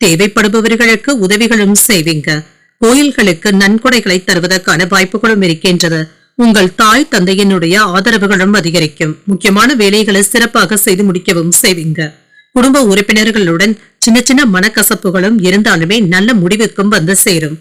தேவைப்படுபவர்களுக்கு உதவிகளும் செய்வீங்க. கோயில்களுக்கு நன்கொடைகளை தருவதற்கான வாய்ப்புகளும் இருக்கின்றது. உங்கள் தாய் தந்தையினுடைய ஆதரவுகளும் அதிகரிக்கும். முக்கியமான வேலைகளை சிறப்பாக செய்து முடிக்கவும் செய்வீங்க. குடும்ப உறுப்பினர்களுடன் சின்ன சின்ன மனக்கசப்புகளும் இருந்தாலுமே நல்ல முடிவுக்கும் வந்து சேரும்.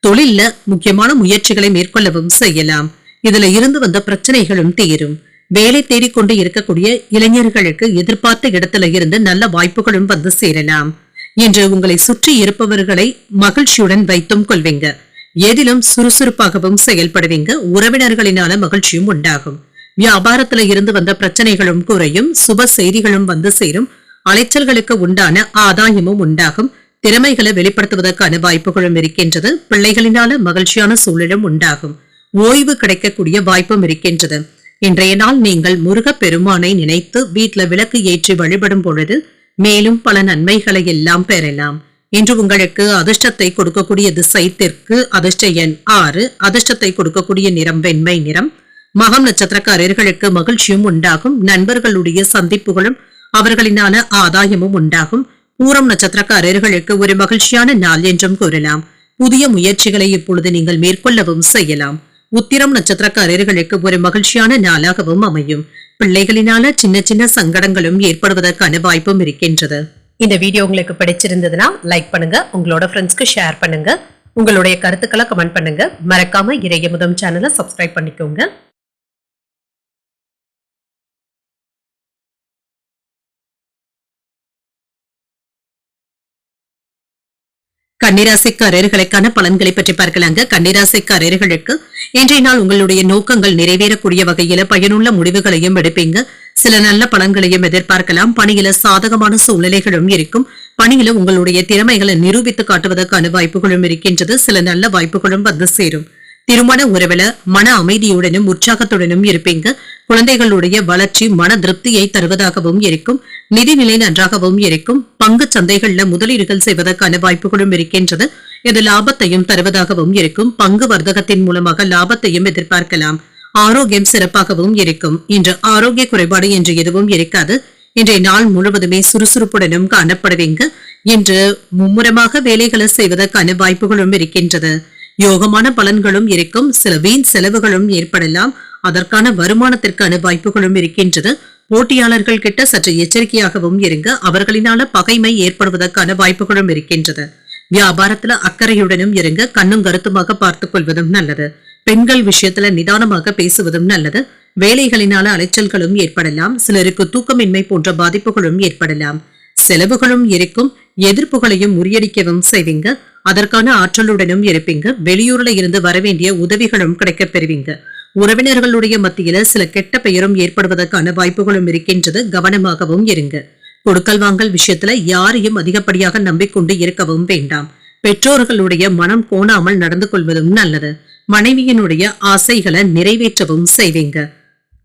தொழில்ல முக்கியமான முயற்சிகளை மேற்கொள்ளவும் செய்யலாம். இதுல இருந்து வந்த பிரச்சனைகளும் தீரும். வேலை தேடிக்கொண்டு இருக்கக்கூடிய இளைஞர்களுக்கு எதிர்பார்த்த இடத்துல இருந்து நல்ல வாய்ப்புகளும் வந்து சேரலாம். இன்று உங்களை சுற்றி இருப்பவர்களை மகிழ்ச்சியுடன் வைத்தும் கொள்வீங்க. எதிலும் சுறுசுறுப்பாகவும் செயல்படுவீங்க. உறவினர்களினால மகிழ்ச்சியும் உண்டாகும். வியாபாரத்துல இருந்து வந்த பிரச்சனைகளும் குறையும். சுப செய்திகளும் வந்து சேரும். அலைச்சல்களுக்கு உண்டான ஆதாயமும் உண்டாகும். திறமைகளை வெளிப்படுத்துவதற்கான வாய்ப்புகளும் இருக்கின்றது. பிள்ளைகளினால மகிழ்ச்சியான சூழலும் உண்டாகும். ஓய்வு கிடைக்கக்கூடிய வாய்ப்பும் இருக்கின்றது. இன்றைய நாள் நீங்கள் முருகப் பெருமானை நினைத்து வீட்டுல விளக்கு ஏற்றி வழிபடும் பொழுது மேலும் பல நன்மைகளை எல்லாம் பெறலாம். இன்று உங்களுக்கு அதிர்ஷ்டத்தை கொடுக்கக்கூடிய திசை தெற்கு. அதிர்ஷ்ட எண் 6. அதிர்ஷ்டத்தை கொடுக்கக்கூடிய நிறம் வெண்மை நிறம். மகம் நட்சத்திரக்காரர்களுக்கு மகிழ்ச்சியும் உண்டாகும். நண்பர்களுடைய சந்திப்புகளும் அவர்களினால ஆதாயமும் உண்டாகும். பூரம் நட்சத்திரக்காரர்களுக்கு ஒரு மகிழ்ச்சியான நாள் என்றும் கூறலாம். புதிய முயற்சிகளை இப்பொழுது நீங்கள் மேற்கொள்ளவும் செய்யலாம். உத்திரம் நட்சத்திரக்காரர்களுக்கு ஒரு மகிழ்ச்சியான நாளாகவும் அமையும். பிள்ளைகளினால சின்ன சின்ன சங்கடங்களும் ஏற்படுவதற்கான வாய்ப்பும் இருக்கின்றது. இந்த வீடியோ உங்களுக்கு பிடிச்சிருந்ததுன்னா லைக் பண்ணுங்க. உங்களோட ஃப்ரெண்ட்ஸ்க்கு ஷேர் பண்ணுங்க. உங்களுடைய கருத்துக்களை கமெண்ட் பண்ணுங்க. மறக்காம இறையமுதம் சேனலை சப்ஸ்கிரைப் பண்ணிக்கோங்க. கன்னிராசிக்காரர்களுக்கான பலன்களை பற்றி பார்க்கலாங்க. கன்னிராசிக்காரர்களுக்கு இன்றைய நாள் உங்களுடைய நோக்கங்கள் நிறைவேறக்கூடிய வகையில பயனுள்ள முடிவுகளையும் எடுப்பீங்க. சில நல்ல பலன்களையும் எதிர்பார்க்கலாம். பணியில சாதகமான சூழ்நிலைகளும் இருக்கும். பணியில உங்களுடைய திறமைகளை நிரூபித்து காட்டுவதற்கான வாய்ப்புகளும் இருக்கின்றது. சில நல்ல வாய்ப்புகளும் வந்து சேரும். திருமண உறவுல மன அமைதியுடனும் உற்சாகத்துடனும் இருப்பீங்க. குழந்தைகளுடைய வளர்ச்சி மன திருப்தியை தருவதாகவும் இருக்கும். நிதிநிலை நன்றாகவும் இருக்கும். பங்கு சந்தைகள்ல முதலீடுகள் செய்வதற்கான வாய்ப்புகளும் இருக்கின்றது. இது லாபத்தையும் தருவதாகவும் இருக்கும். பங்கு வர்த்தகத்தின் மூலமாக லாபத்தையும் எதிர்பார்க்கலாம். ஆரோக்கியம் சிறப்பாகவும் இருக்கும். இன்று ஆரோக்கிய குறைபாடு என்று எதுவும் இருக்காது. இன்றைய நாள் முழுவதுமே சுறுசுறுப்புடனும் காணப்படுவீங்க. இன்று மும்முரமாக வேலைகளை செய்வதற்கான வாய்ப்புகளும் இருக்கின்றது. யோகமான பலன்களும் இருக்கும். சில வீண் செலவுகளும் ஏற்படலாம். அதற்கான வருமானத்திற்கான வாய்ப்புகளும் இருக்கின்றது. போட்டியாளர்கள் கிட்ட சற்று எச்சரிக்கையாகவும் இருங்க. அவர்களினால பகைமை ஏற்படுவதற்கான வாய்ப்புகளும் இருக்கின்றது. வியாபாரத்துல அக்கறையுடனும் இருங்க. கண்ணும் கருத்துமாக பார்த்துக் கொள்வதும் நல்லது. பெண்கள் விஷயத்துல நிதானமாக பேசுவதும் நல்லது. வேலைகளினால அலைச்சல்களும் ஏற்படலாம். சிலருக்கு தூக்கமின்மை போன்ற பாதிப்புகளும் ஏற்படலாம். செலவுகளும் இருக்கும். எதிர்ப்புகளையும் முறியடிக்கவும் செய்வீங்க. அதற்கான ஆற்றலுடனும் இருப்பீங்க. வெளியூர்ல இருந்து வரவேண்டிய உதவிகளும் கிடைக்க பெறுவீங்க. உறவினர்களுடைய மத்தியில சில கெட்ட பெயரும் ஏற்படுவதற்கான வாய்ப்புகளும் இருக்கின்றது. கவனமாகவும் இருங்க. கொடுக்கல் வாங்கல் விஷயத்துல யாரையும் அதிகப்படியாக நம்பிக்கொண்டு இருக்கவும் வேண்டாம். பெற்றோர்களுடைய மனம் கோணாமல் நடந்து கொள்வதும் நல்லது. மனைவியினுடைய ஆசைகளை நிறைவேற்றவும் செய்வீங்க.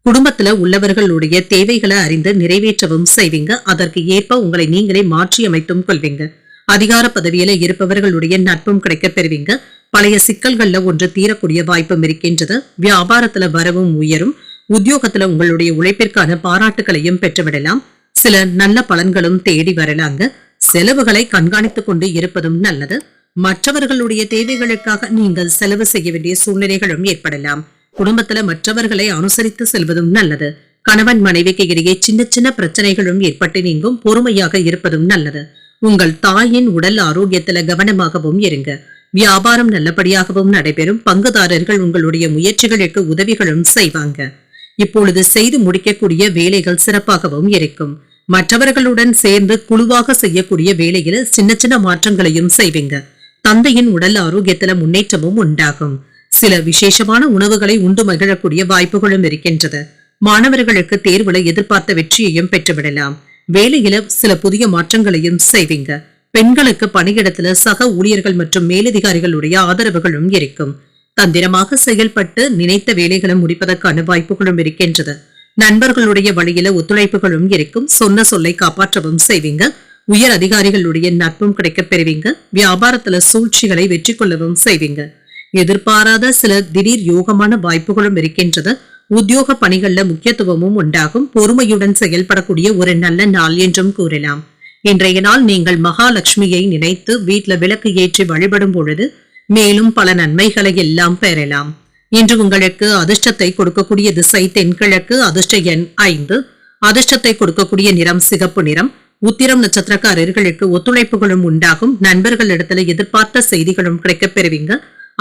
குடும்பத்துல உள்ளவர்களுடைய தேவைகளை அறிந்து நிறைவேற்றவும் செய்வீங்க. அதற்கு ஏற்ப உங்களை நீங்களே மாற்றி அமைத்தும் கொள்வீங்க. அதிகார பதவியில இருப்பவர்களுடைய நட்பும் கிடைக்க பெறுவீங்க. பழைய சிக்கல்கள்ல ஒன்று தீரக்கூடிய வாய்ப்பும் இருக்கின்றது. வியாபாரத்துல வரவும் உயரும். உத்தியோகத்துல உங்களுடைய உழைப்பிற்கான பாராட்டுகளையும் பெற்றுவிடலாம். சில நல்ல பலன்களும் தேடி வரலாங்க. செலவுகளை கண்காணித்துக் கொண்டு இருப்பதும் நல்லது. மற்றவர்களுடைய தேவைகளுக்காக நீங்கள் செலவு செய்ய வேண்டிய சூழ்நிலைகளும் ஏற்படலாம். குடும்பத்துல மற்றவர்களை அனுசரித்து செல்வதும் நல்லது. கணவன் மனைவிக்கு இடையே சின்ன சின்ன பிரச்சனைகளும் ஏற்பட்டு நீங்கும். பொறுமையாக இருப்பதும் நல்லது. உங்கள் தாயின் உடல் ஆரோக்கியத்துல கவனமாகவும் இருங்க. வியாபாரம் நல்லபடியாகவும் நடைபெறும். பங்குதாரர்கள் உங்களுடைய முயற்சிகளுக்கு உதவிகளும் செய்வாங்க. இப்பொழுது செய்து முடிக்கக்கூடிய வேலைகள் சிறப்பாகவும் இருக்கும். மற்றவர்களுடன் சேர்ந்து குழுவாக செய்யக்கூடிய வேலையில சின்ன சின்ன மாற்றங்களையும் செய்வீங்க. தந்தையின் உடல் ஆரோக்கியத்துல முன்னேற்றமும் உண்டாகும். சில விசேஷமான உணவுகளை உண்டு மகிழக்கூடிய வாய்ப்புகளும் இருக்கின்றது. மாணவர்களுக்கு தேர்வுல எதிர்பார்த்த வெற்றியையும் பெற்றுவிடலாம். வேலையில சில புதிய மாற்றங்களையும் செய்வீங்க. பெண்களுக்கு பணியிடத்துல சக ஊழியர்கள் மற்றும் மேலதிகாரிகளுடைய ஆதரவுகளும் இருக்கும். தந்திரமாக செயல்பட்டு நினைத்த வேலைகளை முடிப்பதற்கான வாய்ப்புகளும் இருக்கின்றது. நண்பர்களுடைய வழியில ஒத்துழைப்புகளும் இருக்கும். சொன்ன சொல்லை காப்பாற்றவும் செய்வீங்க. உயர் அதிகாரிகளுடைய நட்பும் கிடைக்க பெறுவீங்க. வியாபாரத்துல சூழ்ச்சிகளை வெற்றி கொள்ளவும் செய்வீங்க. எதிர்பாராத சில திடீர் யோகமான வாய்ப்புகளும் இருக்கின்றது. உத்தியோக பணிகள்ல முக்கியத்துவமும் உண்டாகும். பொறுமையுடன் செயல்படக்கூடிய ஒரு நல்ல நாள் என்றும் கூறலாம். இன்றைய நாள் நீங்கள் மகாலட்சுமியை நினைத்து வீட்ல விளக்கு ஏற்றி வழிபடும் பொழுது மேலும் பல நன்மைகளை எல்லாம் பெறலாம். இன்று உங்களுக்கு அதிர்ஷ்டத்தை கொடுக்கக்கூடிய திசை தென்கிழக்கு, அதிர்ஷ்ட எண் 5, அதிர்ஷ்டத்தை கொடுக்கக்கூடிய நிறம் சிகப்பு நிறம். உத்திரம் நட்சத்திரக்காரர்களுக்கு ஒத்துழைப்புகளும் உண்டாகும். நண்பர்களிடத்துல எதிர்பார்த்த செய்திகளும் கிடைக்கப் பெறுவீங்க.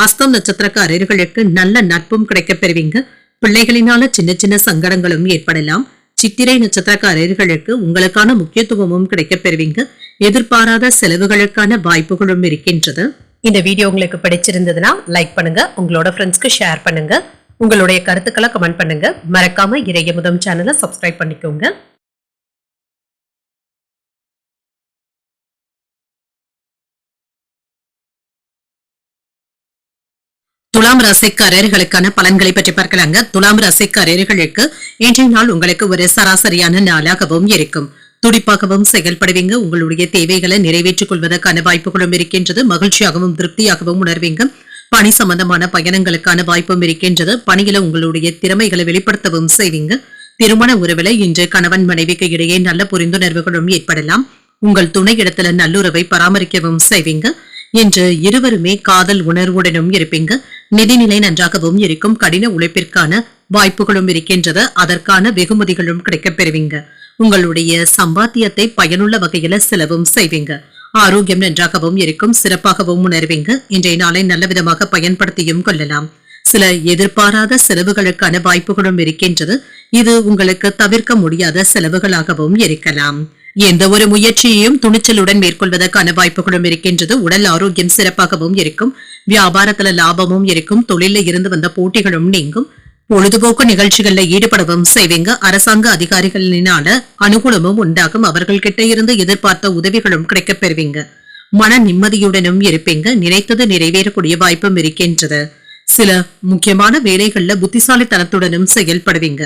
அஸ்தம் நட்சத்திரக்காரர்களுக்கு நல்ல நட்பும் கிடைக்கப் பெறுவீங்க. பிள்ளைகளினால சின்ன சின்ன சங்கடங்களும் ஏற்படலாம். சித்திரை நட்சத்திரக்காரர்களுக்கு உங்களுக்கான முக்கியத்துவமும் கிடைக்கப் பெறுவீங்க. எதிர்பாராத செலவுகளுக்கான வாய்ப்புகளும் இருக்கின்றது. இந்த வீடியோ உங்களுக்கு பிடிச்சிருந்ததுன்னா லைக் பண்ணுங்க, உங்களோட ஃப்ரெண்ட்ஸ்க்கு ஷேர் பண்ணுங்க, உங்களுடைய கருத்துக்களை கமெண்ட் பண்ணுங்க. மறக்காம இறையமுதம் சேனலை சப்ஸ்கிரைப் பண்ணிக்கோங்க. துலாம் ராசிக்காரர்களுக்கான பலன்களை பற்றி பார்க்கலாங்க. துலாம் ராசிக்காரர்களுக்கு இன்றைய நாள் உங்களுக்கு ஒரு சராசரியான நாளாகவும் இருக்கும். துடிப்பாகவும் செயல்படுவீங்க. உங்களுடைய தேவைகளை நிறைவேற்றிக் கொள்வதற்கான வாய்ப்புகளும் இருக்கின்றது. மகிழ்ச்சியாகவும் திருப்தியாகவும் உணர்வீங்க. பணி சம்பந்தமான பயணங்களுக்கான வாய்ப்பும் இருக்கின்றது. பணியில உங்களுடைய திறமைகளை வெளிப்படுத்தவும் செய்வீங்க. திருமண உறவுல இன்று கணவன் மனைவிக்கு இடையே நல்ல புரிந்துணர்வுகளும் ஏற்படலாம். உங்கள் துணை இடத்துல நல்லுறவை பராமரிக்கவும் செய்வீங்க. இன்று இருவருமே காதல் உணர்வுடனும் இருப்பீங்க. நிதிநிலை நன்றாகவும் இருக்கும். கடின உழைப்பிற்கான வாய்ப்புகளும் இருக்கின்றது. அதற்கான வெகுமதிகளும் கிடைக்கப் பெறுவீங்க. உங்களுடைய சம்பாத்தியத்தை பயனுள்ள வகையில செலவும் செய்வீங்க. ஆரோக்கியம் நன்றாகவும் இருக்கும். சிறப்பாகவும் உணர்வீங்க. இன்றைய நாளை நல்ல விதமாக பயன்படுத்தியும் கொள்ளலாம். சில எதிர்பாராத செலவுகளுக்கான வாய்ப்புகளும் இருக்கின்றது. இது உங்களுக்கு தவிர்க்க முடியாத செலவுகளாகவும் இருக்கலாம். எந்த ஒரு முயற்சியையும் துணிச்சலுடன் மேற்கொள்வதற்கான வாய்ப்புகளும் இருக்கின்றது. உடல் ஆரோக்கியம் சிறப்பாகவும் இருக்கும். வியாபாரத்துல லாபமும் இருக்கும். தொழில இருந்து வந்த போட்டிகளும் நீங்கும். பொழுதுபோக்கு நிகழ்ச்சிகள்ல ஈடுபடவும் செய்வீங்க. அரசாங்க அதிகாரிகளினால அனுகூலமும் உண்டாகும். அவர்கள் கிட்ட இருந்து எதிர்பார்த்த உதவிகளும் கிடைக்கப் பெறுவீங்க. மன நிம்மதியுடனும் இருப்பீங்க. நினைத்தது நிறைவேறக்கூடிய வாய்ப்பும் இருக்கின்றது. சில முக்கியமான வேலைகள்ல புத்திசாலித்தனத்துடனும் செயல்படுவீங்க.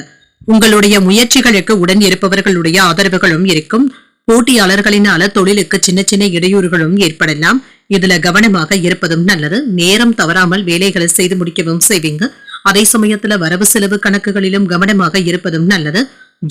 உங்களுடைய முயற்சிகளுக்கு உடன் இருப்பவர்களுடைய ஆதரவுகளும் இருக்கும். போட்டியாளர்களினால தொழிலுக்கு சின்ன சின்ன இடையூறுகளும் ஏற்படலாம். இதுல கவனமாக இருப்பதும் நல்லது. நேரம் தவறாமல் வேலைகளை செய்து முடிக்கவும் செய்வீங்க. அதே சமயத்துல வரவு செலவு கணக்குகளிலும் கவனமாக இருப்பதும் நல்லது.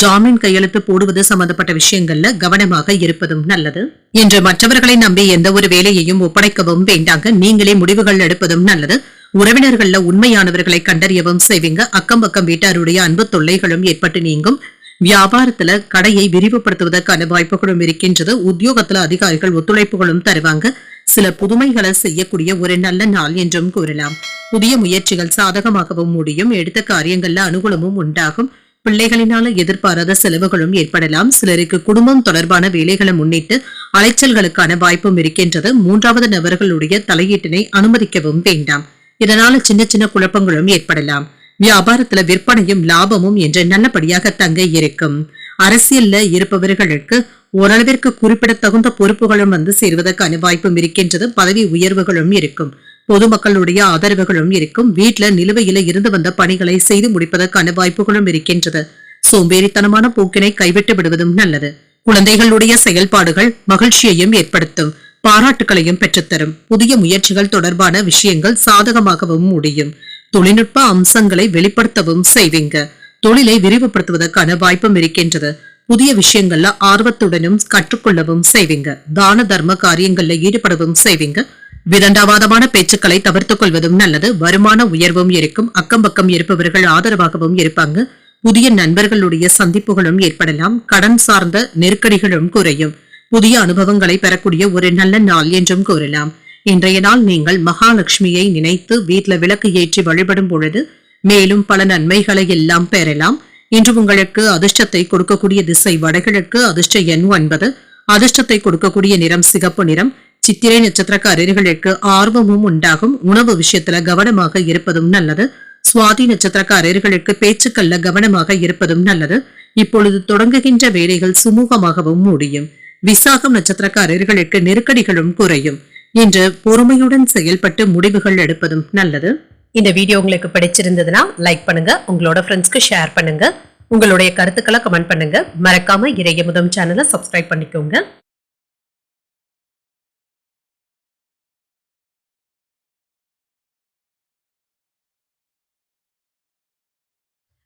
ஜாமீன் கையெழுத்து போடுவது சம்பந்தப்பட்ட விஷயங்கள்ல கவனமாக இருப்பதும் நல்லது. இன்று மற்றவர்களை நம்பி எந்த ஒரு வேலையையும் ஒப்படைக்கவும் வேண்டாங்க. நீங்களே முடிவுகள் எடுப்பதும் நல்லது. உறவினர்கள்ல உண்மையானவர்களை கண்டறியவும் செய்வீங்க. அக்கம் பக்கம் வீட்டாருடைய அன்பு தொல்லைகளும் ஏற்பட்டு நீங்கும். வியாபாரத்துல கடையை விரிவுபடுத்துவதற்கான வாய்ப்புகளும் இருக்கின்றது. உத்தியோகத்துல அதிகாரிகள் ஒத்துழைப்புகளும் தருவாங்க. சில புதுமைகளை செய்யக்கூடிய ஒரு நல்ல நாள் என்றும் கூறலாம். புதிய முயற்சிகள் சாதகமாகவும் முடியும். எடுத்த காரியங்கள்ல அனுகூலமும் உண்டாகும். பிள்ளைகளினால எதிர்பாராத செலவுகளும் ஏற்படலாம். சிலருக்கு குடும்பம் தொடர்பான வேலைகளை முன்னிட்டு அலைச்சல்களுக்கான வாய்ப்பும் இருக்கின்றது. மூன்றாவது நபர்களுடைய தலையீட்டினை அனுமதிக்கவும் வேண்டாம். இதனால சின்ன சின்ன குழப்பங்களும் ஏற்படலாம். வியாபாரத்துல விற்பனையும் லாபமும் என்று நல்லபடியாக தங்க இருக்கும். அரசியல்ல இருப்பவர்களுக்கு ஓரளவிற்கு குறிப்பிடத்தகுந்த பொறுப்புகளும் வந்து சேர்வதற்கான வாய்ப்பும் இருக்கின்றது. பதவி உயர்வுகளும் இருக்கும். பொதுமக்களுடைய ஆதரவுகளும் இருக்கும். வீட்டுல நிலுவையில இருந்து வந்த பணிகளை செய்து முடிப்பதற்கான வாய்ப்புகளும் இருக்கின்றது. சோம்பேறித்தனமான போக்கினை கைவிட்டு விடுவதும் நல்லது. குழந்தைகளுடைய செயல்பாடுகள் மகிழ்ச்சியையும் ஏற்படுத்தும். பாராட்டுகளையும் பெற்றுத்தரும். புதிய முயற்சிகள் தொடர்பான விஷயங்கள் சாதகமாகவும் முடியும். தொழில்நுட்ப அம்சங்களை வெளிப்படுத்தவும் செய்வீங்க. தொழிலை விரிவுபடுத்துவதற்கான வாய்ப்பும் இருக்கின்றது. புதிய விஷயங்கள்ல ஆர்வத்துடனும் கற்றுக்கொள்ளவும் செய்வீங்க. தான தர்ம காரியங்கள்ல ஈடுபடவும் செய்வீங்க. விதண்டாவாதமான பேச்சுக்களை தவிர்த்துக் கொள்வதும் நல்லது. வருமான உயர்வும் இருக்கும். அக்கம் பக்கம் இருப்பவர்கள் ஆதரவாகவும் இருப்பாங்க. புதிய நண்பர்களுடைய சந்திப்புகளும் ஏற்படலாம். கடன் சார்ந்த நெருக்கடிகளும் குறையும். புதிய அனுபவங்களை பெறக்கூடிய ஒரு நல்ல நாள் என்றும் கூறலாம். இன்றைய நாள் நீங்கள் மகாலட்சுமியை நினைத்து வீட்டுல விளக்கு ஏற்றி வழிபடும் பொழுது மேலும் பல நன்மைகளை எல்லாம் பெறலாம். இன்று உங்களுக்கு அதிர்ஷ்டத்தை கொடுக்கக்கூடிய திசை வடகிழக்கு, அதிர்ஷ்ட எண் 9, அதிர்ஷ்டத்தை கொடுக்கக்கூடிய நிறம் சிகப்பு நிறம். சித்திரை நட்சத்திரக்காரர்களுக்கு ஆர்வமும் உண்டாகும். உணவு விஷயத்துல கவனமாக இருப்பதும் நல்லது. சுவாதி நட்சத்திரக்காரர்களுக்கு பேச்சுக்கள்ல கவனமாக இருப்பதும் நல்லது. இப்பொழுது தொடங்குகின்ற வேலைகள் சுமூகமாகவும் முடியும். விசாகம் நட்சத்திரக்காரர்களுக்கு நெருக்கடிகளும் குறையும். இன்று பொறுமையுடன் செயல்பட்டு முடிவுகள் எடுப்பதும் நல்லது. இந்த வீடியோ உங்களுக்கு பிடிச்சிருந்ததுன்னா லைக் பண்ணுங்க, உங்களோட ஃப்ரெண்ட்ஸ்க்கு ஷேர் பண்ணுங்க, உங்களுடைய கருத்துக்களை கமெண்ட் பண்ணுங்க. மறக்காம இறையமுதம் சேனலை சப்ஸ்கிரைப் பண்ணிக்கோங்க.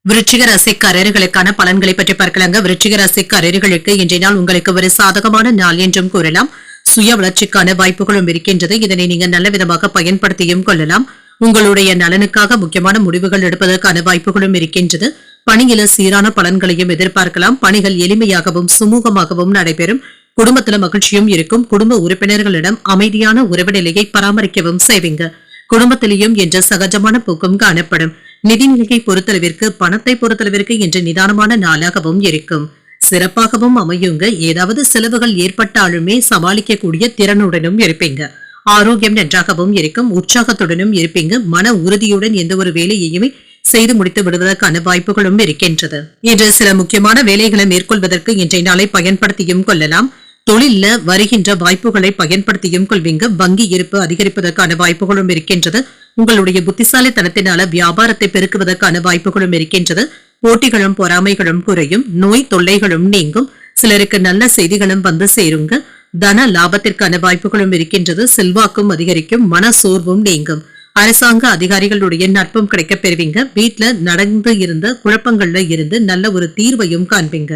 விருச்சிக ராசிக்காரர்களுக்கான பலன்களை பற்றி பார்க்கலாங்க. விருச்சிக ராசிக்காரர்களுக்கு இன்றைய நாள் உங்களுக்கு ஒரு சாதகமான நாள் என்றும் கூறலாம். சுய வளர்ச்சிக்கான வாய்ப்புகளும் இருக்கின்றது. இதனை நீங்க நல்ல விதமாக பயன்படுத்தியும் கொள்ளலாம். உங்களுடைய நலனுக்காக முக்கியமான முடிவுகள் எடுப்பதற்கான வாய்ப்புகளும் இருக்கின்றது. பணியில சீரான பலன்களையும் எதிர்பார்க்கலாம். பணிகள் எளிமையாகவும் சுமூகமாகவும் நடைபெறும். குடும்பத்துல மகிழ்ச்சியும் இருக்கும். குடும்ப உறுப்பினர்களிடம் அமைதியான உறவு நிலையை பராமரிக்கவும் செய்வீங்க. குடும்பத்திலேயும் என்ற சகஜமான போக்கும் காணப்படும். நிதிநிலையை பொறுத்தளவிற்கு பணத்தை பொறுத்தளவிற்கு இன்று நிதானமான நாளாகவும் இருக்கும். சிறப்பாகவும் அமையுங்க. ஏதாவது செலவுகள் ஏற்பட்டாலுமே சமாளிக்கக்கூடிய திறனுடனும் இருப்பீங்க. ஆரோக்கியம் நன்றாகவும் இருக்கும். உற்சாகத்துடனும் இருப்பீங்க. மன உறுதியுடன் எந்த ஒரு வேலையையுமே செய்து முடித்து விடுவதற்கான வாய்ப்புகளும் இருக்கின்றது. இன்று சில முக்கியமான வேலைகளை மேற்கொள்வதற்கு இன்றைய நாளை பயன்படுத்தியும் கொள்ளலாம். தொழில்ல வருகின்ற வாய்ப்புகளை பயன்படுத்தியும் கொள்வீங்க. வங்கி இருப்பு அதிகரிப்பதற்கான வாய்ப்புகளும் இருக்கின்றது. உங்களுடைய புத்திசாலித்தனத்தினால வியாபாரத்தை பெருக்குவதற்கான வாய்ப்புகளும் இருக்கின்றது. போட்டிகளும் பொறாமைகளும் குறையும். நோய் தொல்லைகளும் நீங்கும். சிலருக்கு நல்ல செய்திகளும் வந்து சேருங்க. தன லாபத்திற்கான வாய்ப்புகளும் இருக்கின்றது. செல்வாக்கும் அதிகரிக்கும். மன சோர்வும் நீங்கும். அரசாங்க அதிகாரிகளுடைய நட்பும் கிடைக்க பெறுவீங்க. வீட்டுல நடந்து இருந்த குழப்பங்கள்ல இருந்து நல்ல ஒரு தீர்வையும் காண்பீங்க.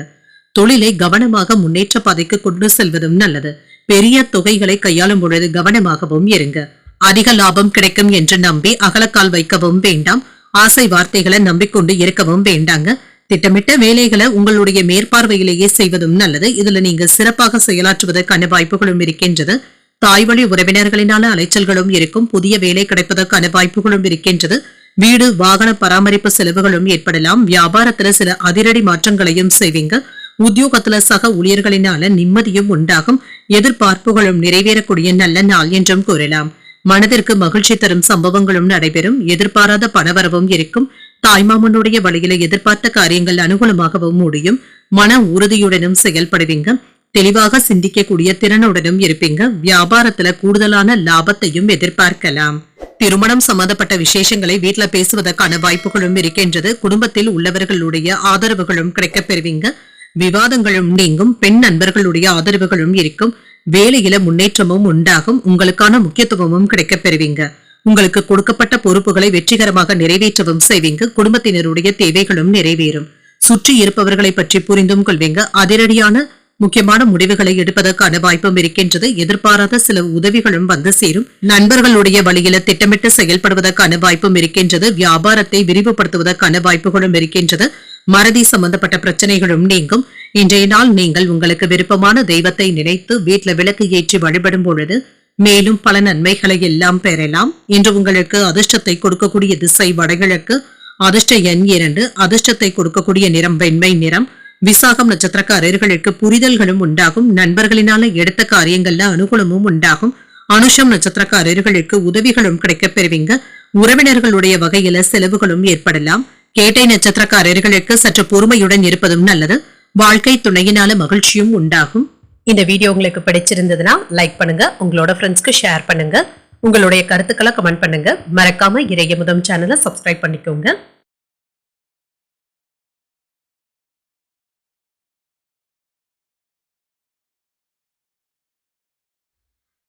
தொழிலை கவனமாக முன்னேற்ற பாதைக்கு கொண்டு செல்வதும் நல்லது. பெரிய தொகைகளை கையாளும் பொழுது கவனமாகவும் இருங்க. அதிக லாபம் கிடைக்கும் என்று நம்பி அகலக்கால் வைக்கவும் வேண்டாம். ஆசை வார்த்தைகளை நம்பிக்கொண்டு இருக்கவும் வேண்டாங்க. திட்டமிட்ட வேலைகளை உங்களுடைய மேற்பார்வையிலேயே செய்வதும் நல்லது. இதுல நீங்க சிறப்பாக செயலாற்றுவதற்கான வாய்ப்புகளும் இருக்கின்றது. தாய்வழி உறவினர்களினால அலைச்சல்களும் இருக்கும். புதிய வேலை கிடைப்பதற்கான வாய்ப்புகளும் இருக்கின்றது. வீடு வாகன பராமரிப்பு செலவுகளும் ஏற்படலாம். வியாபாரத்துல சில அதிரடி மாற்றங்களையும் செய்வீங்க. உத்தியோகத்துல சக ஊழியர்களினால நிம்மதியும் உண்டாகும். எதிர்பார்ப்புகளும் நிறைவேறக்கூடிய நல்ல நாள் என்றும் கூறலாம். மனதிற்கு மகிழ்ச்சி தரும் சம்பவங்களும் நடைபெறும். எதிர்பாராத பணவரவும் இருக்கும். தாய்மாமனுடைய வழியில எதிர்பார்த்த காரியங்கள் அனுகூலமாகவும் முடியும். மன உறுதியுடனும் செயல்படுவீங்க. தெளிவாக சிந்திக்கக்கூடிய திறனுடனும் இருப்பீங்க. வியாபாரத்துல கூடுதலான லாபத்தையும் எதிர்பார்க்கலாம். திருமணம் சம்பந்தப்பட்ட விசேஷங்களை வீட்டுல பேசுவதற்கான வாய்ப்புகளும் இருக்கின்றது. குடும்பத்தில் உள்ளவர்களுடைய ஆதரவுகளும் கிடைக்கப் பெறுவீங்க. விவாதங்களும் நீங்கும். பெண் நண்பர்களுடைய ஆதரவுகளும் இருக்கும். வேலையில முன்னேற்றமும் உண்டாகும். உங்களுக்கான முக்கியத்துவமும் கிடைக்கப் பெறுவீங்க. உங்களுக்கு கொடுக்கப்பட்ட பொறுப்புகளை வெற்றிகரமாக நிறைவேற்றவும் செய்வீங்க. குடும்பத்தினருடைய தேவைகளும் நிறைவேறும். சுற்றி இருப்பவர்களை பற்றி புரிந்தும் கொள்வீங்க. அதிரடியான முக்கியமான முடிவுகளை எடுப்பதற்கான வாய்ப்பும் இருக்கின்றது. எதிர்பாராத சில உதவிகளும் வந்து சேரும். நண்பர்களுடைய வழியில திட்டமிட்டு செயல்படுவதற்கான வாய்ப்பும் இருக்கின்றது. வியாபாரத்தை விரிவுபடுத்துவதற்கான வாய்ப்புகளும் இருக்கின்றது. மறதி சம்பந்தப்பட்ட பிரச்சனைகளும் நீங்கும். இன்றைய நாள் நீங்கள் உங்களுக்கு விருப்பமான தெய்வத்தை நினைத்து வீட்டுல விளக்கு ஏற்றி வழிபடும் பொழுது மேலும் பல நன்மைகளை எல்லாம் பெறலாம். இன்று உங்களுக்கு அதிர்ஷ்டத்தை கொடுக்கக்கூடிய திசை வடகிழக்கு. அதிர்ஷ்ட எண் 2. அதிர்ஷ்டத்தை கொடுக்கக்கூடிய நிறம் வெண்மை நிறம். விசாகம் நட்சத்திரக்காரர்களுக்கு புரிதல்களும் உண்டாகும். நண்பர்களினால எடுத்த காரியங்கள்ல அனுகூலமும் உண்டாகும். அனுஷம் நட்சத்திரக்காரர்களுக்கு உதவிகளும் கிடைக்கப் பெறுவீங்க. உறவினர்களுடைய வகையில செலவுகளும் ஏற்படலாம். கேட்டை நட்சத்திரக்காரர்களுக்கு சற்று பொறுமையுடன் இருப்பதும் நல்லது. வாழ்க்கை துணையினால மகிழ்ச்சியும் உண்டாகும். இந்த வீடியோ உங்களுக்கு பிடிச்சிருந்ததுன்னா லைக் பண்ணுங்க. உங்களோட ஃப்ரெண்ட்ஸ்க்கு ஷேர் பண்ணுங்க. உங்களுடைய கருத்துக்களை கமெண்ட் பண்ணுங்க. மறக்காம இறையமுதம் சேனலை சப்ஸ்கிரைப் பண்ணிக்கோங்க.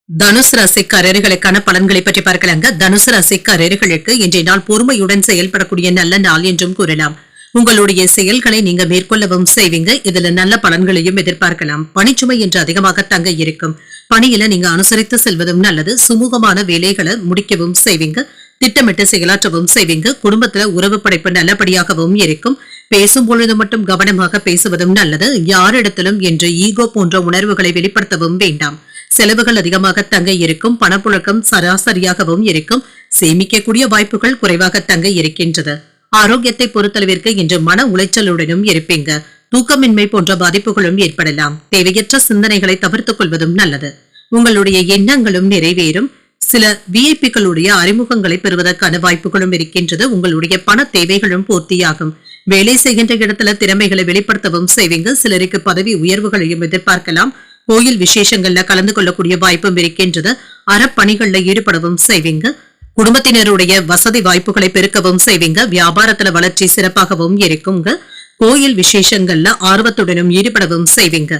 தனுசு ராசிக்காரர்களுக்கான பலன்களை பற்றி பார்க்கலாங்க. தனுசு ராசிக்காரர்களுக்கு இன்றைய நாள் பொறுமையுடன் செயல்படக்கூடிய நல்ல நாள் என்றும் கூறலாம். உங்களுடைய செயல்களை நீங்க மேற்கொள்ளவும் செய்வீங்க. இதுல நல்ல பலன்களையும் எதிர்பார்க்கலாம். பணிச்சுமை என்று அதிகமாக தங்க இருக்கும். பணியில நீங்க அனுசரித்து செல்வதும் நல்லது. சுமூகமான வேலைகளை முடிக்கவும் செய்வீங்க. திட்டமிட்டு செயலாற்றவும் செய்வீங்க. குடும்பத்துல உறவு படைப்பு நல்லபடியாகவும் இருக்கும். பேசும் பொழுது மட்டும் கவனமாக பேசுவதும் நல்லது. யாரிடத்திலும் என்று ஈகோ போன்ற உணர்வுகளை வெளிப்படுத்தவும் வேண்டாம். செலவுகள் அதிகமாக தங்க இருக்கும். பணப்புழக்கம் சராசரியாகவும் இருக்கும். சேமிக்கக்கூடிய வாய்ப்புகள் குறைவாக தங்க இருக்கின்றது. ஆரோக்கியத்தை பொறுத்தளவிற்கு இன்று மன உளைச்சலுடனும் இருப்பீங்க. தூக்கமின்மை போன்ற பாதிப்புகளும் ஏற்படலாம். தேவையற்ற சிந்தனைகளை தவிர்த்துக் கொள்வதும் நல்லது. உங்களுடைய எண்ணங்களும் நிறைவேறும். சில விஐபிக்களுடைய அறிமுகங்களை பெறுவதற்கான வாய்ப்புகளும் இருக்கின்றது. உங்களுடைய பண தேவைகளும் பூர்த்தியாகும். வேலை செய்கின்ற இடத்துல திறமைகளை வெளிப்படுத்தவும் செய்வீங்க. சிலருக்கு பதவி உயர்வுகளையும் எதிர்பார்க்கலாம். கோயில் விசேஷங்கள்ல கலந்து கொள்ளக்கூடிய வாய்ப்பும் இருக்கின்றது. அறப்பணிகள்ல ஈடுபடவும் செய்வீங்க. குடும்பத்தினருடைய வசதி வாய்ப்புகளை பெருக்கவும் செய்வீங்க. வியாபாரத்துல வளர்ச்சி சிறப்பாகவும் இருக்குங்க. கோயில் விசேஷங்கள்ல ஆர்வத்துடனும் ஈடுபடவும் செய்வீங்க.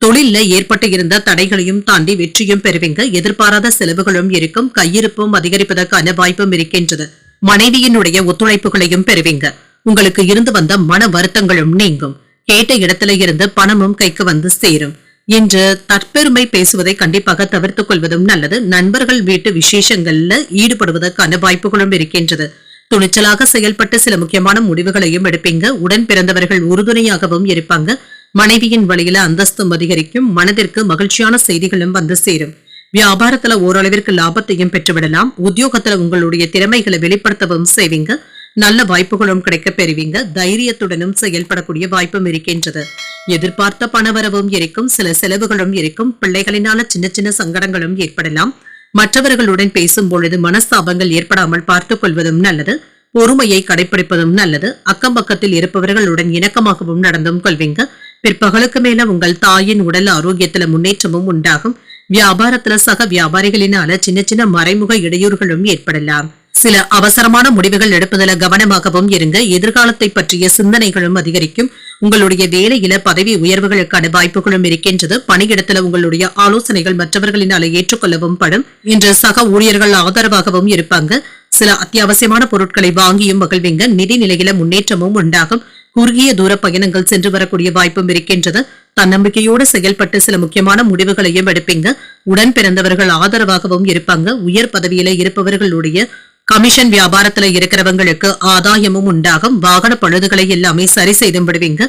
தொழில்ல ஏற்பட்டு இருந்த தடைகளையும் தாண்டி வெற்றியும் பெறுவீங்க. எதிர்பாராத செலவுகளும் இருக்கும். கையிருப்பும் அதிகரிப்பதற்கான வாய்ப்பும் இருக்கின்றது. மனைவியினுடைய ஒத்துழைப்புகளையும் பெறுவீங்க. உங்களுக்கு இருந்து வந்த மன வருத்தங்களும் நீங்கும். கேட்ட இடத்துல இருந்து பணமும் கைக்கு வந்து சேரும். இன்று தற்பெருமை பேசுவதை கண்டிப்பாக தவிர்த்துக் கொள்வதும் நல்லது. நண்பர்கள் வீட்டு விசேஷங்கள்ல ஈடுபடுவதற்கான வாய்ப்புகளும் இருக்கின்றது. துணிச்சலாக செயல்பட்டு சில முக்கியமான முடிவுகளையும் எடுப்பீங்க. உடன் பிறந்தவர்கள் உறுதுணையாகவும் இருப்பாங்க. மனைவியின் வழியில அந்தஸ்தும் அதிகரிக்கும். மனதிற்கு மகிழ்ச்சியான செய்திகளும் வந்து சேரும். வியாபாரத்துல ஓரளவிற்கு லாபத்தையும் பெற்றுவிடலாம். உத்தியோகத்துல உங்களுடைய திறமைகளை வெளிப்படுத்தவும் செய்வீங்க. நல்ல வாய்ப்புகளும் கிடைக்க பெறுவீங்க. தைரியத்துடனும் செயல்படக்கூடிய வாய்ப்பும் இருக்கின்றது. எதிர்பார்த்த பணவரவும் இருக்கும். சில செலவுகளும் இருக்கும். பிள்ளைகளினால சின்ன சின்ன சங்கடங்களும் ஏற்படலாம். மற்றவர்களுடன் பேசும் பொழுது மனஸ்தாபங்கள் ஏற்படாமல் பார்த்துக் கொள்வதும் நல்லது. பொறுமையை கடைபிடிப்பதும் நல்லது. அக்கம் பக்கத்தில் இருப்பவர்களுடன் இணக்கமாகவும் நடந்தும் கொள்வீங்க. பிற்பகலுக்கு மேல உங்கள் தாயின் உடல் ஆரோக்கியத்துல முன்னேற்றமும் உண்டாகும். வியாபாரத்துல சக வியாபாரிகளினால சின்ன சின்ன மறைமுக இடையூறுகளும் ஏற்படலாம். சில அவசரமான முடிவுகள் எடுப்பதில் கவனமாகவும் இருங்க. எதிர்காலத்தை பற்றிய சிந்தனைகளும் அதிகரிக்கும். உங்களுடைய வேலையில பதவி உயர்வுகளுக்கான வாய்ப்புகளும் இருக்கின்றது. பணியிடத்துல உங்களுடைய ஆலோசனைகள் மற்றவர்களினால ஏற்றுக்கொள்ளவும் படும். இன்று சக ஊழியர்கள் ஆதரவாகவும் இருப்பாங்க. சில அத்தியாவசியமான பொருட்களை வாங்கியும் மகிழ்வீங்க. நிதி நிலையில முன்னேற்றமும் உண்டாகும். குறுகிய தூர பயணங்கள் சென்று வரக்கூடிய வாய்ப்பும் இருக்கின்றது. தன்னம்பிக்கையோடு செயல்பட்டு சில முக்கியமான முடிவுகளையும் எடுப்பீங்க. உடன் பிறந்தவர்கள் ஆதரவாகவும் இருப்பாங்க. உயர் பதவியில இருப்பவர்களுடைய கமிஷன் வியாபாரத்துல இருக்கிறவங்களுக்கு ஆதாயமும் உண்டாகும். வாகன பழுதுகளை எல்லாமே சரி செய்து விடுவீங்க.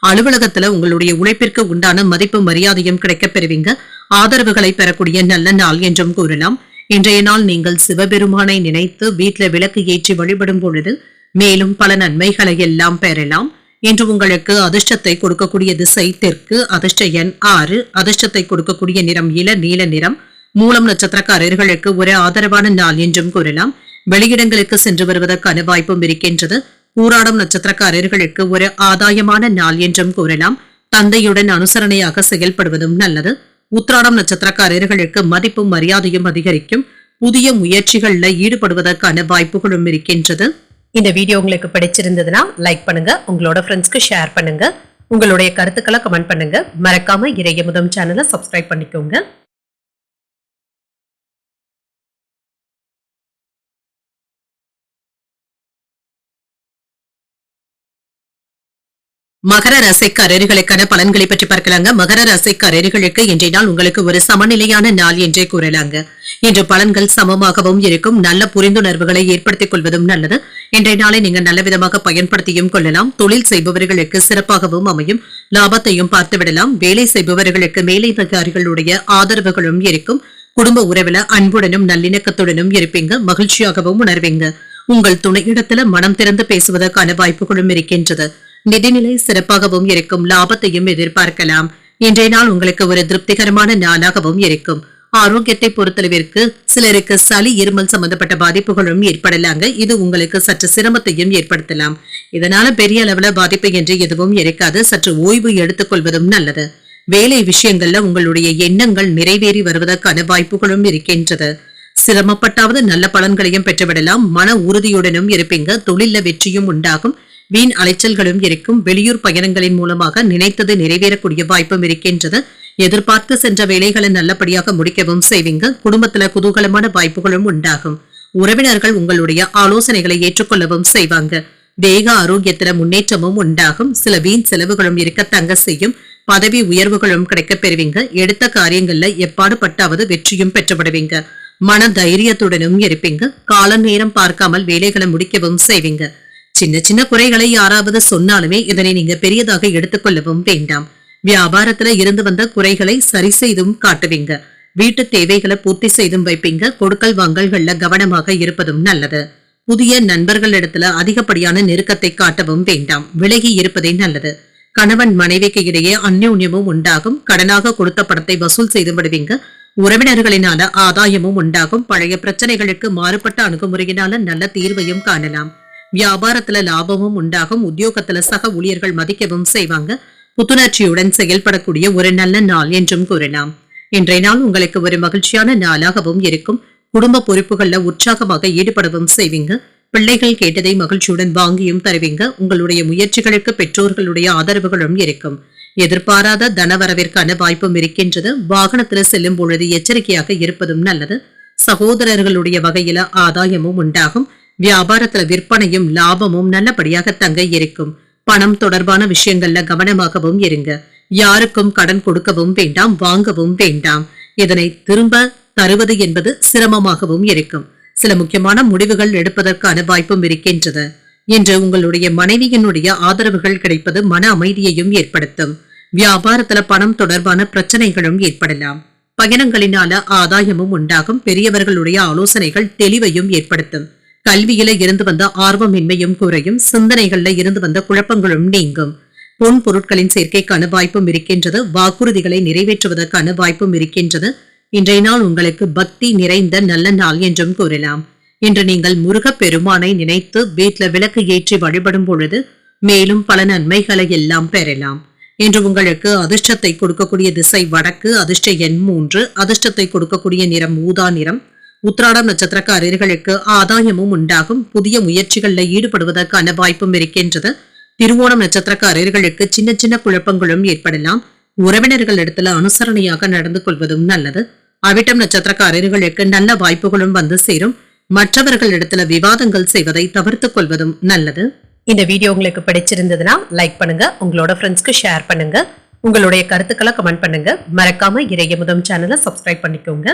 அலுவலகத்துல உங்களுடைய உழைப்பிற்கு உண்டான மதிப்பு மரியாதையும் கிடைக்கப் பெறுவீங்க. ஆதரவுகளை பெறக்கூடிய நல்ல நாள் என்றும் கூறலாம். இன்றைய நாள் நீங்கள் சிவபெருமானை நினைத்து வீட்டுல விளக்கு ஏற்றி வழிபடும் பொழுது மேலும் பல நன்மைகளை எல்லாம் பெறலாம். இன்று உங்களுக்கு அதிர்ஷ்டத்தை கொடுக்கக்கூடிய திசை தெற்கு. அதிர்ஷ்ட எண் 6. அதிர்ஷ்டத்தை கொடுக்கக்கூடிய நிறம் இள நீல நிறம். மூலம் நட்சத்திரக்காரர்களுக்கு ஒரு ஆதரவான நாள் என்றும் கூறலாம். வெளியிடங்களுக்கு சென்று வருவதற்கான வாய்ப்பும் இருக்கின்றது. பூராடம் நட்சத்திரக்காரர்களுக்கு ஒரு ஆதாயமான நாள் என்றும் கூறலாம். தந்தையுடன் அனுசரணையாக செயல்படுவதும் நல்லது. உத்திராடம் நட்சத்திரக்காரர்களுக்கு மதிப்பும் மரியாதையும் அதிகரிக்கும். புதிய முயற்சிகள்ல ஈடுபடுவதற்கான வாய்ப்புகளும் இருக்கின்றது. இந்த வீடியோ உங்களுக்கு பிடிச்சிருந்ததுன்னா லைக் பண்ணுங்க. உங்களோட ஃப்ரெண்ட்ஸ்க்கு ஷேர் பண்ணுங்க. உங்களுடைய கருத்துக்களை கமெண்ட் பண்ணுங்க. மறக்காம இறையமுதம் சேனலை சப்ஸ்கிரைப் பண்ணிக்கோங்க. மகர ராசிக்காரர்களுக்கான பலன்களை பற்றி பார்க்கலாங்க. மகர ராசிக்காரர்களுக்கு இன்றைய நாள் உங்களுக்கு ஒரு சமநிலையான நாள் என்றே கூறலாங்க. இன்று பலன்கள் சமமாகவும் இருக்கும். நல்ல புரிந்துணர்வுகளை ஏற்படுத்திக் கொள்வதும் நல்லது. இன்றைய நாளை நீங்க நல்ல விதமாக பயன்படுத்தியும் கொள்ளலாம். தொழில் செய்பவர்களுக்கு சிறப்பாகவும் அமையும். லாபத்தையும் பார்த்துவிடலாம். வேலை செய்பவர்களுக்கு மேலதிகாரிகளுடைய ஆதரவுகளும் இருக்கும். குடும்ப உறவுல அன்புடனும் நல்லிணக்கத்துடனும் இருப்பீங்க. மகிழ்ச்சியாகவும் உணர்வீங்க. உங்கள் துணையிடத்துல மனம் திறந்து பேசுவதற்கான வாய்ப்புகளும் இருக்கின்றது. நிதிநிலை சிறப்பாகவும் இருக்கும். லாபத்தையும் எதிர்பார்க்கலாம். இன்றைய நாள் உங்களுக்கு ஒரு திருப்திகரமான நாளாகவும் இருக்கும். ஆரோக்கியத்தை பொறுத்தளவிற்கு சிலருக்கு சளி இருமல் சம்பந்தப்பட்ட பாதிப்புகளும் ஏற்படலாங்க. இது உங்களுக்கு சற்று சிரமத்தையும் ஏற்படுத்தலாம். இதனால பெரிய அளவுல பாதிப்பு என்று எதுவும் இருக்காது. சற்று ஓய்வு எடுத்துக் கொள்வதும் நல்லது. வேலை விஷயங்கள்ல உங்களுடைய எண்ணங்கள் நிறைவேறி வருவதற்கான வாய்ப்புகளும் இருக்கின்றது. சிரமப்பட்டாவது நல்ல பலன்களையும் பெற்றுவிடலாம். மன உறுதியுடனும் இருப்பீங்க. தொழில வெற்றியும் உண்டாகும். வீண் அலைச்சல்களும் இருக்கும். வெளியூர் பயணங்களின் மூலமாக நினைத்தது நிறைவேறக்கூடிய வாய்ப்பும் இருக்கின்றது. எதிர்பார்த்து சென்ற வேலைகளை நல்லபடியாக முடிக்கவும் செய்வீங்க. குடும்பத்துல குதூகலமான வாய்ப்புகளும் உண்டாகும். உறவினர்கள் உங்களுடைய ஆலோசனைகளை ஏற்றுக்கொள்ளவும் செய்வாங்க. தேக ஆரோக்கியத்துல முன்னேற்றமும் உண்டாகும். சில வீண் செலவுகளும் இருக்க தங்க செய்யும். பதவி உயர்வுகளும் கிடைக்கப் பெறுவீங்க. எடுத்த காரியங்கள்ல எப்பாடுபட்டாவது வெற்றியும் பெற்றுவிடுவீங்க. மன தைரியத்துடனும் இருப்பீங்க. கால நேரம் பார்க்காமல் வேலைகளை முடிக்கவும் செய்வீங்க. சின்ன சின்ன குறைகளை யாராவது சொன்னாலுமே இதனை நீங்க பெரியதாக எடுத்துக்கொள்ளவும் வேண்டாம். வியாபாரத்துல இருந்து வந்த குறைகளை சரி செய்தும் காட்டுவீங்க. வீட்டு தேவைகளை பூர்த்தி செய்தும் வைப்பீங்க. கொடுக்கல் வாங்கல்கள்ல கவனமாக இருப்பதும் நல்லது. புதிய நண்பர்களிடத்துல அதிகப்படியான நெருக்கத்தை காட்டவும் வேண்டாம். விலகி இருப்பதே நல்லது. கணவன் மனைவிக்கு இடையே அந்யோன்யமும் உண்டாகும். கடனாக கொடுத்த பணத்தை வசூல் செய்து விடுவீங்க. உறவினர்களினால ஆதாயமும் உண்டாகும். பழைய பிரச்சனைகளுக்கு மாறுபட்ட அணுகுமுறையினால நல்ல தீர்வையும் காணலாம். வியாபாரத்துல லாபமும் உண்டாகும். உத்தியோகத்துல சக ஊழியர்கள் மதிக்கவும் செய்வாங்க. புத்துணர்ச்சியுடன் செயல்படக்கூடிய ஒரு நல்ல நாள் என்றும் கூறலாம். இன்றைய நாள் உங்களுக்கு ஒரு மகிழ்ச்சியான நாளாகவும் இருக்கும். குடும்ப பொறுப்புகள்ல உற்சாகமாக ஈடுபடவும் செய்வீங்க. பிள்ளைகள் கேட்டதை மகிழ்ச்சியுடன் வாங்கியும் தருவீங்க. உங்களுடைய முயற்சிகளுக்கு பெற்றோர்களுடைய ஆதரவுகளும் இருக்கும். எதிர்பாராத தனவரவிற்கான வாய்ப்பும் இருக்கின்றது. வாகனத்துல செல்லும் பொழுது எச்சரிக்கையாக இருப்பதும் நல்லது. சகோதரர்களுடைய வகையில ஆதாயமும் உண்டாகும். வியாபாரத்துல விற்பனையும் லாபமும் நல்லபடியாக தங்க இருக்கும். பணம் தொடர்பான விஷயங்கள்ல கவனமாகவும் இருங்க. யாருக்கும் கடன் கொடுக்கவும் வேண்டாம், வாங்கவும் வேண்டாம். இதனை திரும்ப தருவது என்பது சிரமமாகவும் இருக்கும். சில முக்கியமான முடிவுகள் எடுப்பதற்கான வாய்ப்பும் இருக்கின்றது. இன்று உங்களுடைய மனைவியினுடைய ஆதரவுகள் கிடைப்பது மன அமைதியையும் ஏற்படுத்தும். வியாபாரத்துல பணம் தொடர்பான பிரச்சனைகளும் ஏற்படலாம். பயணங்களினால ஆதாயமும் உண்டாகும். பெரியவர்களுடைய ஆலோசனைகள் தெளிவையும் ஏற்படுத்தும். கல்வியில இருந்து வந்த ஆர்வமின்மையும் குறையும். சிந்தனைகள்ல இருந்து வந்த குழப்பங்களும் நீங்கும். பொன் பொருட்களின் சேர்க்கைக்கான வாய்ப்பும் இருக்கின்றது. வாக்குறுதிகளை நிறைவேற்றுவதற்கான வாய்ப்பும் இருக்கின்றது. இன்றைய நாள் உங்களுக்கு பக்தி நிறைந்த நல்ல நாள் என்றும் கூறலாம். இன்று நீங்கள் முருகப் பெருமானை நினைத்து வீட்டுல விளக்கு ஏற்றி வழிபடும் பொழுது மேலும் பல நன்மைகளை எல்லாம் பெறலாம். இன்று உங்களுக்கு அதிர்ஷ்டத்தை கொடுக்கக்கூடிய திசை வடக்கு, அதிர்ஷ்ட எண் 3, அதிர்ஷ்டத்தை கொடுக்கக்கூடிய நிறம் ஊதா நிறம். உத்திராடம் நட்சத்திரக்காரர்களுக்கு ஆதாயமும் உண்டாகும். புதிய முயற்சிகள்ல ஈடுபடுவதற்கான வாய்ப்பும் இருக்கின்றது. திருவோணம் நட்சத்திரக்காரர்களுக்கு சின்ன சின்ன குழப்பங்களும் ஏற்படலாம். உறவினர்கள் இடத்துல அனுசரணையாக நடந்து கொள்வதும் நல்லது. அவிட்டம் நட்சத்திரக்காரர்களுக்கு நல்ல வாய்ப்புகளும் வந்து சேரும். மற்றவர்கள் இடத்துல விவாதங்கள் செய்வதை தவிர்த்துக் கொள்வதும் நல்லது. இந்த வீடியோ உங்களுக்கு பிடிச்சிருந்ததுன்னா லைக் பண்ணுங்க, உங்களோட ஃப்ரெண்ட்ஸ்க்கு ஷேர் பண்ணுங்க, உங்களுடைய கருத்துக்களை கமெண்ட் பண்ணுங்க. மறக்காம இறையமுதம் சேனலை சப்ஸ்கிரைப் பண்ணிக்கோங்க.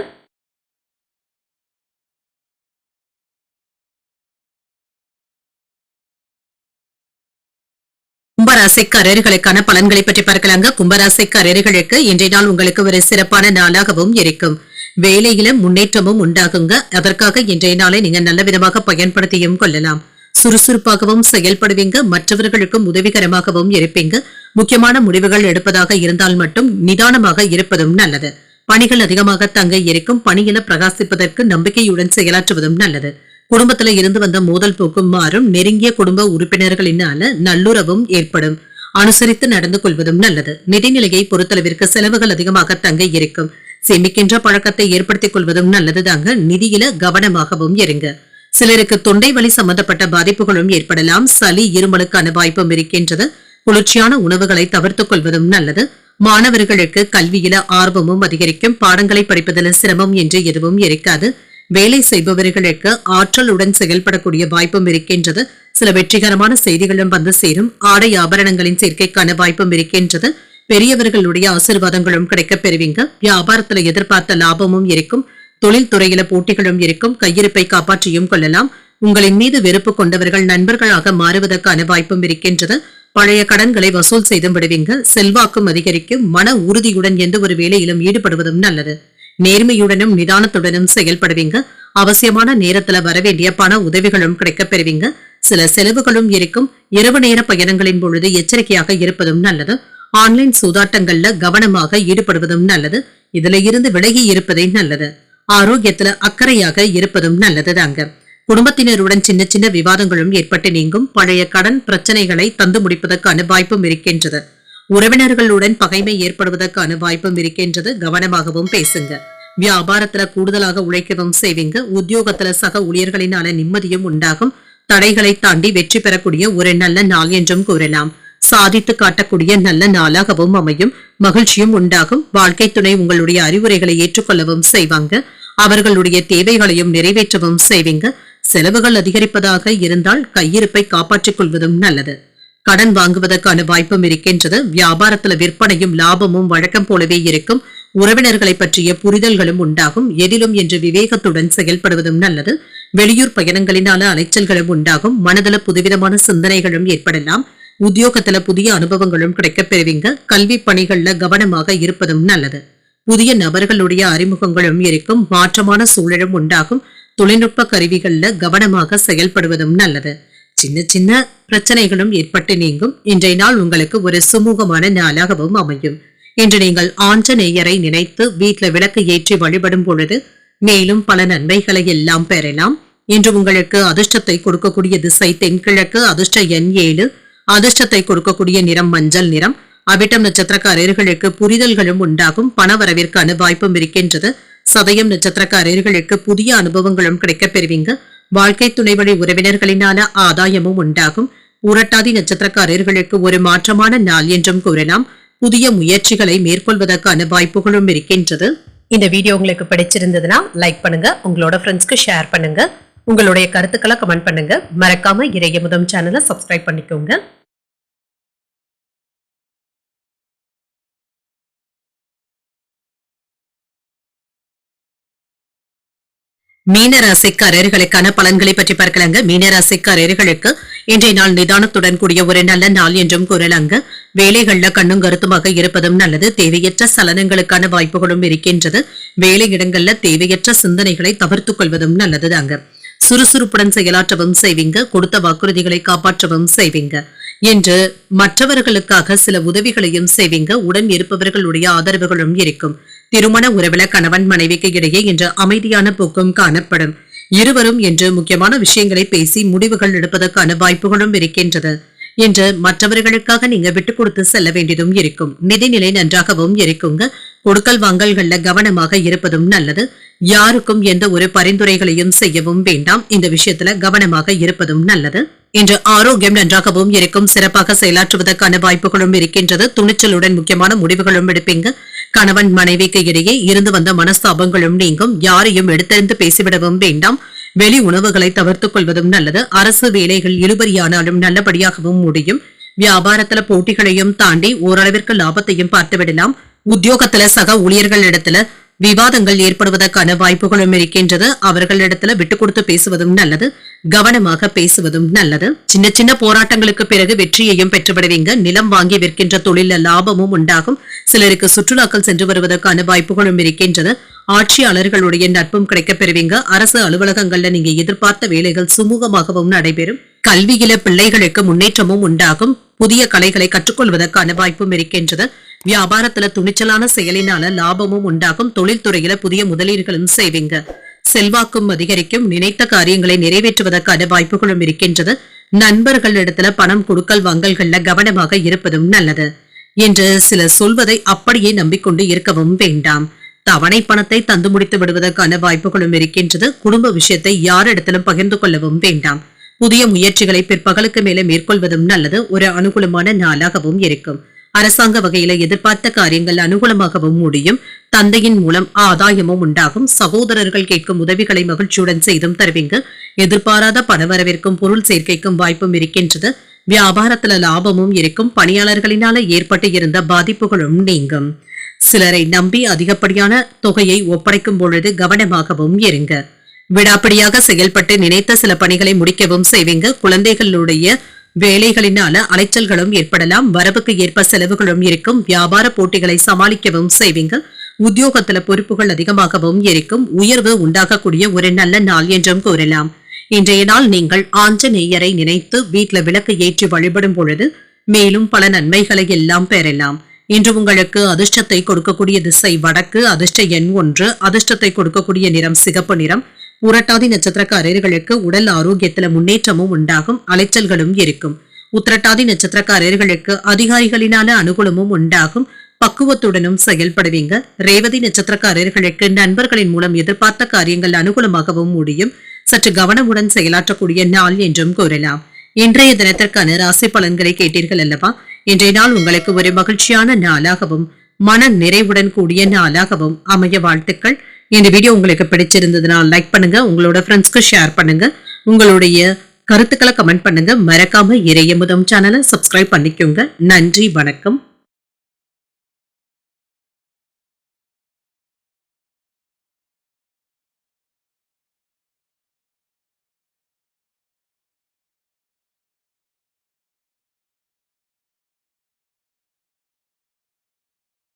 கும்பராசிக்காரர்களுக்கான பலன்களை பற்றி பார்க்கலாங்க. கும்பராசிக்காரர்களுக்கு இன்றைய நாள் உங்களுக்கு ஒரு சிறப்பான நாளாகவும் இருக்கும். வேலையில முன்னேற்றமும் உண்டாகுங்க. அதற்காக இன்றைய நாளை நீங்க நல்ல விதமாக பயன்படுத்தியும் கொள்ளலாம். சுறுசுறுப்பாகவும் செயல்படுவீங்க. மற்றவர்களுக்கும் உதவிகரமாகவும் இருப்பீங்க. முக்கியமான முடிவுகள் எடுப்பதாக இருந்தால் மட்டும் நிதானமாக இருப்பதும் நல்லது. பணிகள் அதிகமாக தங்க இருக்கும். பணியில பிரகாசிப்பதற்கு நம்பிக்கையுடன் செயலாற்றுவதும் நல்லது. குடும்பத்துல இருந்து வந்த மோதல் போக்கும் மாறும். நெருங்கிய குடும்ப உறுப்பினர்களினால நல்லுறவும் ஏற்படும். அனுசரித்து நடந்து கொள்வதும் நல்லது. நிதிநிலையை பொறுத்தளவிற்கு செலவுகள் அதிகமாக தங்க இருக்கும். சேமிக்கின்ற பழக்கத்தை ஏற்படுத்திக் கொள்வதும் நல்லதுதாங்க. நிதியில கவனமாகவும் இருங்க. சிலருக்கு தொண்டை வலி சம்பந்தப்பட்ட பாதிப்புகளும் ஏற்படலாம். சளி இருமலுக்கான வாய்ப்பும் இருக்கின்றது. குளிர்ச்சியான உணவுகளை தவிர்த்துக் கொள்வதும் நல்லது. மாணவர்களுக்கு கல்வியில ஆர்வமும் அதிகரிக்கும். பாடங்களை படிப்பதில் சிரமம் என்று எதுவும் இருக்காது. வேலை செய்பவர்களுக்கு ஆற்றலுடன் செயல்படக்கூடிய வாய்ப்பும் இருக்கின்றது. சில வெற்றிகரமான செய்திகளும் வந்து சேரும். ஆடை ஆபரணங்களின் சேர்க்கைக்கான வாய்ப்பும் இருக்கின்றது. பெரியவர்களுடைய ஆசீர்வாதங்களும் கிடைக்கப் பெறுவீங்க. வியாபாரத்துல எதிர்பார்த்த லாபமும் இருக்கும். தொழில் துறையில போட்டிகளும் இருக்கும். கையிருப்பை காப்பாற்றியும் கொள்ளலாம். உங்களின் மீது வெறுப்பு கொண்டவர்கள் நண்பர்களாக மாறுவதற்கான வாய்ப்பும் இருக்கின்றது. பழைய கடன்களை வசூல் செய்தும் விடுவீங்க. செல்வாக்கும் அதிகரிக்கும். மன உறுதியுடன் எந்த ஒரு வேலையிலும் ஈடுபடுவதும் நல்லது. நேர்மையுடனும் நிதானத்துடனும் செயல்படுவீங்க. அவசியமான நேரத்துல வரவேண்டிய பண உதவிகளும் கிடைக்கப் பெறுவீங்க. சில செலவுகளும் இருக்கும். இரவு நேர பயணங்களின் பொழுது எச்சரிக்கையாக இருப்பதும் நல்லது. ஆன்லைன் சூதாட்டங்கள்ல கவனமாக ஈடுபடுவதும் நல்லது. இதுல இருந்து விலகி இருப்பதே நல்லது. ஆரோக்கியத்துல அக்கறையாக இருப்பதும் நல்லதுதாங்க. குடும்பத்தினருடன் சின்ன சின்ன விவாதங்களும் ஏற்பட்டு நீங்கும். பழைய கடன் பிரச்சனைகளை தந்து முடிப்பதற்கான வாய்ப்பும் இருக்கின்றது. உறவினர்களுடன் பகைமை ஏற்படுவதற்கான வாய்ப்பும் இருக்கின்றது. கவனமாகவும் பேசுங்க. வியாபாரத்துல கூடுதலாக உழைக்கவும் செய்வீங்க. உத்தியோகத்துல சக ஊழியர்களினால நிம்மதியும் உண்டாகும். தடைகளை தாண்டி வெற்றி பெறக்கூடிய ஒரு நல்ல நாள் என்றும் கூறலாம். சாதித்து காட்டக்கூடிய நல்ல நாளாகவும் அமையும். மகிழ்ச்சியும் உண்டாகும். வாழ்க்கை துணை உங்களுடைய அறிவுரைகளை ஏற்றுக்கொள்ளவும் செய்வாங்க. அவர்களுடைய தேவைகளையும் நிறைவேற்றவும் செய்வீங்க. செலவுகள் அதிகரிப்பதாக இருந்தால் கையிருப்பை காப்பாற்றிக் கொள்வதும் நல்லது. கடன் வாங்குவதற்கான வாய்ப்பும் இருக்கின்றது. வியாபாரத்துல விற்பனையும் லாபமும் வழக்கம் போலவே இருக்கும். உறவினர்களை பற்றிய புரிதல்களும் உண்டாகும். எதிலும் என்று விவேகத்துடன் செயல்படுவதும் நல்லது. வெளியூர் பயணங்களினால அலைச்சல்களும் உண்டாகும். மனதில புதுவிதமான சிந்தனைகளும் ஏற்படலாம். உத்தியோகத்துல புதிய அனுபவங்களும் கிடைக்கப் பெறுவீங்க. கல்வி பணிகள்ல கவனமாக இருப்பதும் நல்லது. புதிய நபர்களுடைய அறிமுகங்களும் இருக்கும். மாற்றமான சூழலும் உண்டாகும். தொழில்நுட்ப கருவிகள்ல கவனமாக செயல்படுவதும் நல்லது. சின்ன சின்ன பிரச்சனைகளும் ஏற்பட்டு நீங்கும். இன்றைய நாள் உங்களுக்கு ஒரு சுமூகமான நாளாகவும் அமையும். இன்று நீங்கள் ஆஞ்சநேயரை நினைத்து வீட்டுல விளக்கு ஏற்றி வழிபடும் பொழுது மேலும் பல நன்மைகளை எல்லாம் பெறலாம். இன்று உங்களுக்கு அதிர்ஷ்டத்தை கொடுக்கக்கூடிய திசை தென்கிழக்கு, அதிர்ஷ்ட எண் 7, அதிர்ஷ்டத்தை கொடுக்கக்கூடிய நிறம் மஞ்சள் நிறம். அவிட்டம் நட்சத்திரக்காரர்களுக்கு புரிதல்களும் உண்டாகும். பணவரவிற்கான வாய்ப்பும் இருக்கின்றது. சதயம் நட்சத்திரக்காரர்களுக்கு புதிய அனுபவங்களும் கிடைக்கப் பெறுவீங்க. வாழ்க்கை துணை வழி உறவினர்களினால ஆதாயமும் உண்டாகும். உரட்டாதி நட்சத்திரக்காரர்களுக்கு ஒரு மாற்றமான நாள் என்றும் கூறலாம். புதிய முயற்சிகளை மேற்கொள்வதற்கான வாய்ப்புகளும் இருக்கின்றது. இந்த வீடியோ உங்களுக்கு பிடிச்சிருந்ததுன்னா லைக் பண்ணுங்க, உங்களோட ஃப்ரெண்ட்ஸ்க்கு ஷேர் பண்ணுங்க. உங்களுடைய கருத்துக்களை கமெண்ட் பண்ணுங்க. மறக்காம இறையமுதம் சேனலை சப்ஸ்கிரைப் பண்ணிக்கோங்க. மீனராசிக்காரர்களுக்கான பலன்களை பற்றி பார்க்கலாங்க. மீனராசிக்காரர்களுக்கு இன்றைய நாள் நிதானத்துடன் கூடிய ஒரு நல்ல நாள் என்றும் கூறலாங்க. வேலைகள்ல கண்ணும் கருத்துமாக இருப்பதும் நல்லது. தேவையற்ற சலனங்களுக்கான வாய்ப்புகளும் இருக்கின்றது. வேலையிடங்கள்ல தேவையற்ற சிந்தனைகளை தவிர்த்துக் கொள்வதும் நல்லதுதாங்க. சுறுசுறுப்புடன் செயலாற்றவும் செய்வீங்க. கொடுத்த வாக்குறுதிகளை காப்பாற்றவும் செய்வீங்க. என்று மற்றவர்களுக்காக சில உதவிகளையும் செய்வீங்க. உடன் இருப்பவர்களுடைய ஆதரவுகளும் இருக்கும். திருமண உறவுல கணவன் மனைவிக்கு இடையே இன்று அமைதியான போக்கும் காணப்படும். இருவரும் என்று முக்கியமான விஷயங்களை பேசி முடிவுகள் எடுப்பதற்கான வாய்ப்புகளும் இருக்கின்றது. என்று மற்றவர்களுக்காக நீங்க விட்டுக் கொடுத்து செல்ல வேண்டியதும் இருக்கும். நிதிநிலை நன்றாகவும் இருக்குங்க. கொடுக்கல் வாங்கல்கள்ல கவனமாக இருப்பதும் நல்லது. யாருக்கும் எந்த ஒரு பரிந்துரைகளையும் செய்யவும் வேண்டாம். இந்த விஷயத்துல கவனமாக இருப்பதும் நல்லது. இன்று ஆரோக்கியம் நன்றாகவும் இருக்கும். சிறப்பாக செயலாற்றுவதற்கான வாய்ப்புகளும் இருக்கின்றது. துணிச்சலுடன் முக்கியமான முடிவுகளும் எடுப்பீங்க. கணவன் மனைவிக்கு இடையே இருந்து வந்த மனஸ்தாபங்களும் நீங்கும். யாரையும் எடுத்தறிந்து பேசிவிடவும் வேண்டாம். வெளி உணவுகளை தவிர்த்துக் கொள்வதும் நல்லது. அரசு வேலைகள் இழுபறியானாலும் நல்லபடியாகவும் முடியும். வியாபாரத்துல போட்டிகளையும் தாண்டி ஓரளவிற்கு லாபத்தையும் பார்த்துவிடலாம். உத்தியோகத்துல சக ஊழியர்களிடத்துல விவாதங்கள் ஏற்படுவதற்கான வாய்ப்புகளும் இருக்கின்றது. அவர்களிடத்துல விட்டுக் கொடுத்து பேசுவதும் நல்லது. கவனமாக பேசுவதும் நல்லது. சின்ன சின்ன போராட்டங்களுக்கு பிறகு வெற்றியையும் பெற்றுவிடுவீங்க. நிலம் வாங்கி விற்கின்ற தொழில லாபமும் உண்டாகும். சிலருக்கு சுற்றுலாக்கள் சென்று வருவதற்கான வாய்ப்புகளும் இருக்கின்றது. ஆட்சியாளர்களுடைய நட்பும் கிடைக்கப் பெறுவீங்க. அரசு அலுவலகங்கள்ல நீங்க எதிர்பார்த்த வேலைகள் சுமூகமாகவும் நடைபெறும். கல்வியில பிள்ளைகளுக்கு முன்னேற்றமும் உண்டாகும். புதிய கலைகளை கற்றுக்கொள்வதற்கான வாய்ப்பும் இருக்கின்றது. வியாபாரத்துல துணிச்சலான செயலினால லாபமும் உண்டாகும். தொழில்துறையில புதிய முதலீடுகளும் செய்வீங்க. செல்வாக்கும் அதிகரிக்கும். நினைத்த காரியங்களை நிறைவேற்றுவதற்கான வாய்ப்புகளும் இருக்கின்றது. நண்பர்களிடத்துல பணம் கொடுக்கல் வாங்கல்கள்ல கவனமாக இருப்பதும் நல்லது. என்று சிலர் சொல்வதை அப்படியே நம்பிக்கொண்டு இருக்கவும் வேண்டாம். தவணை பணத்தை தந்து முடித்து விடுவதற்கான வாய்ப்புகளும் இருக்கின்றது. குடும்ப விஷயத்தை யாரிடத்திலும் பகிர்ந்து கொள்ளவும் வேண்டாம். புதிய முயற்சிகளை பிற்பகலுக்கு மேல மேற்கொள்வதும் நல்லது. ஒரு அனுகூலமான நாளாகவும் இருக்கும். அரசாங்க வகையில எதிர்பார்த்த காரியங்கள் அனுகூலமாகவும் முடியும். தந்தையின் மூலம் ஆதாயமும் உண்டாகும். சகோதரர்கள் கேட்கும் உதவிகளை மகிழ்ச்சியுடன் செய்தும் தருவீங்க. எதிர்பாராத பணவரவிற்கும் பொருள் சேர்க்கைக்கும் வாய்ப்பும் இருக்கின்றது. வியாபாரத்துல லாபமும் இருக்கும். பணியாளர்களினால ஏற்பட்டு இருந்த பாதிப்புகளும் நீங்கும். சிலரை நம்பி அதிகப்படியான தொகையை ஒப்படைக்கும் பொழுது கவனமாகவும் இருங்க. விடாப்பிடியாக செயல்பட்டு நினைத்த சில பணிகளை முடிக்கவும் செய்வீங்க. குழந்தைகளுடைய வேலைகளினால அலைச்சல்களும் ஏற்படலாம். வரவுக்கு ஏற்ப செலவுகளும் இருக்கும். வியாபார போட்டிகளை சமாளிக்கவும் செய்வீங்க. உத்தியோகத்துல பொறுப்புகள் அதிகமாகவும் இருக்கும். உயர்வு உண்டாகக்கூடிய ஒரு நல்ல நாள் என்றும் கூறலாம். இன்றைய நாள் நீங்கள் ஆஞ்சநேயரை நினைத்து வீட்டுல விளக்கு ஏற்றி வழிபடும் பொழுது மேலும் பல நன்மைகளை எல்லாம் பெறலாம். இன்று உங்களுக்கு அதிர்ஷ்டத்தை கொடுக்கக்கூடிய திசை வடக்கு. அதிர்ஷ்ட எண் 1. அதிர்ஷ்டத்தை கொடுக்கக்கூடிய நிறம் சிகப்பு நிறம். புரட்டாதி நட்சத்திரக்காரர்களுக்கு உடல் ஆரோக்கியத்துல முன்னேற்றமும் உண்டாகும். அலைச்சல்களும் இருக்கும். உத்திரட்டாதி நட்சத்திரக்காரர்களுக்கு அதிகாரிகளினால அனுகூலமும் உண்டாகும். பக்குவத்துடனும் செயல்படுவீங்க. ரேவதி நட்சத்திரக்காரர்களுக்கு நண்பர்களின் மூலம் எதிர்பார்த்த காரியங்கள் அனுகூலமாகவும் முடியும். சற்று கவனமுடன் செயலாற்றக்கூடிய நாள் என்றும் கூறலாம். இன்றைய தினத்திற்கான ராசி பலன்களை கேட்டீர்கள் அல்லவா? இன்றைய நாள் உங்களுக்கு ஒரு மகிழ்ச்சியான நாளாகவும் மன நிறைவுடன் கூடிய நாளாகவும் அமைய வாழ்த்துக்கள். இந்த வீடியோ உங்களுக்கு பிடிச்சிருந்ததுனால் லைக் பண்ணுங்க. உங்களோட ஃப்ரெண்ட்ஸ்க்கு ஷேர் பண்ணுங்க. உங்களுடைய கருத்துக்களை கமெண்ட் பண்ணுங்க. மறக்காம இறையமுதம் சேனலை சப்ஸ்கிரைப் பண்ணிக்கோங்க. நன்றி, வணக்கம்.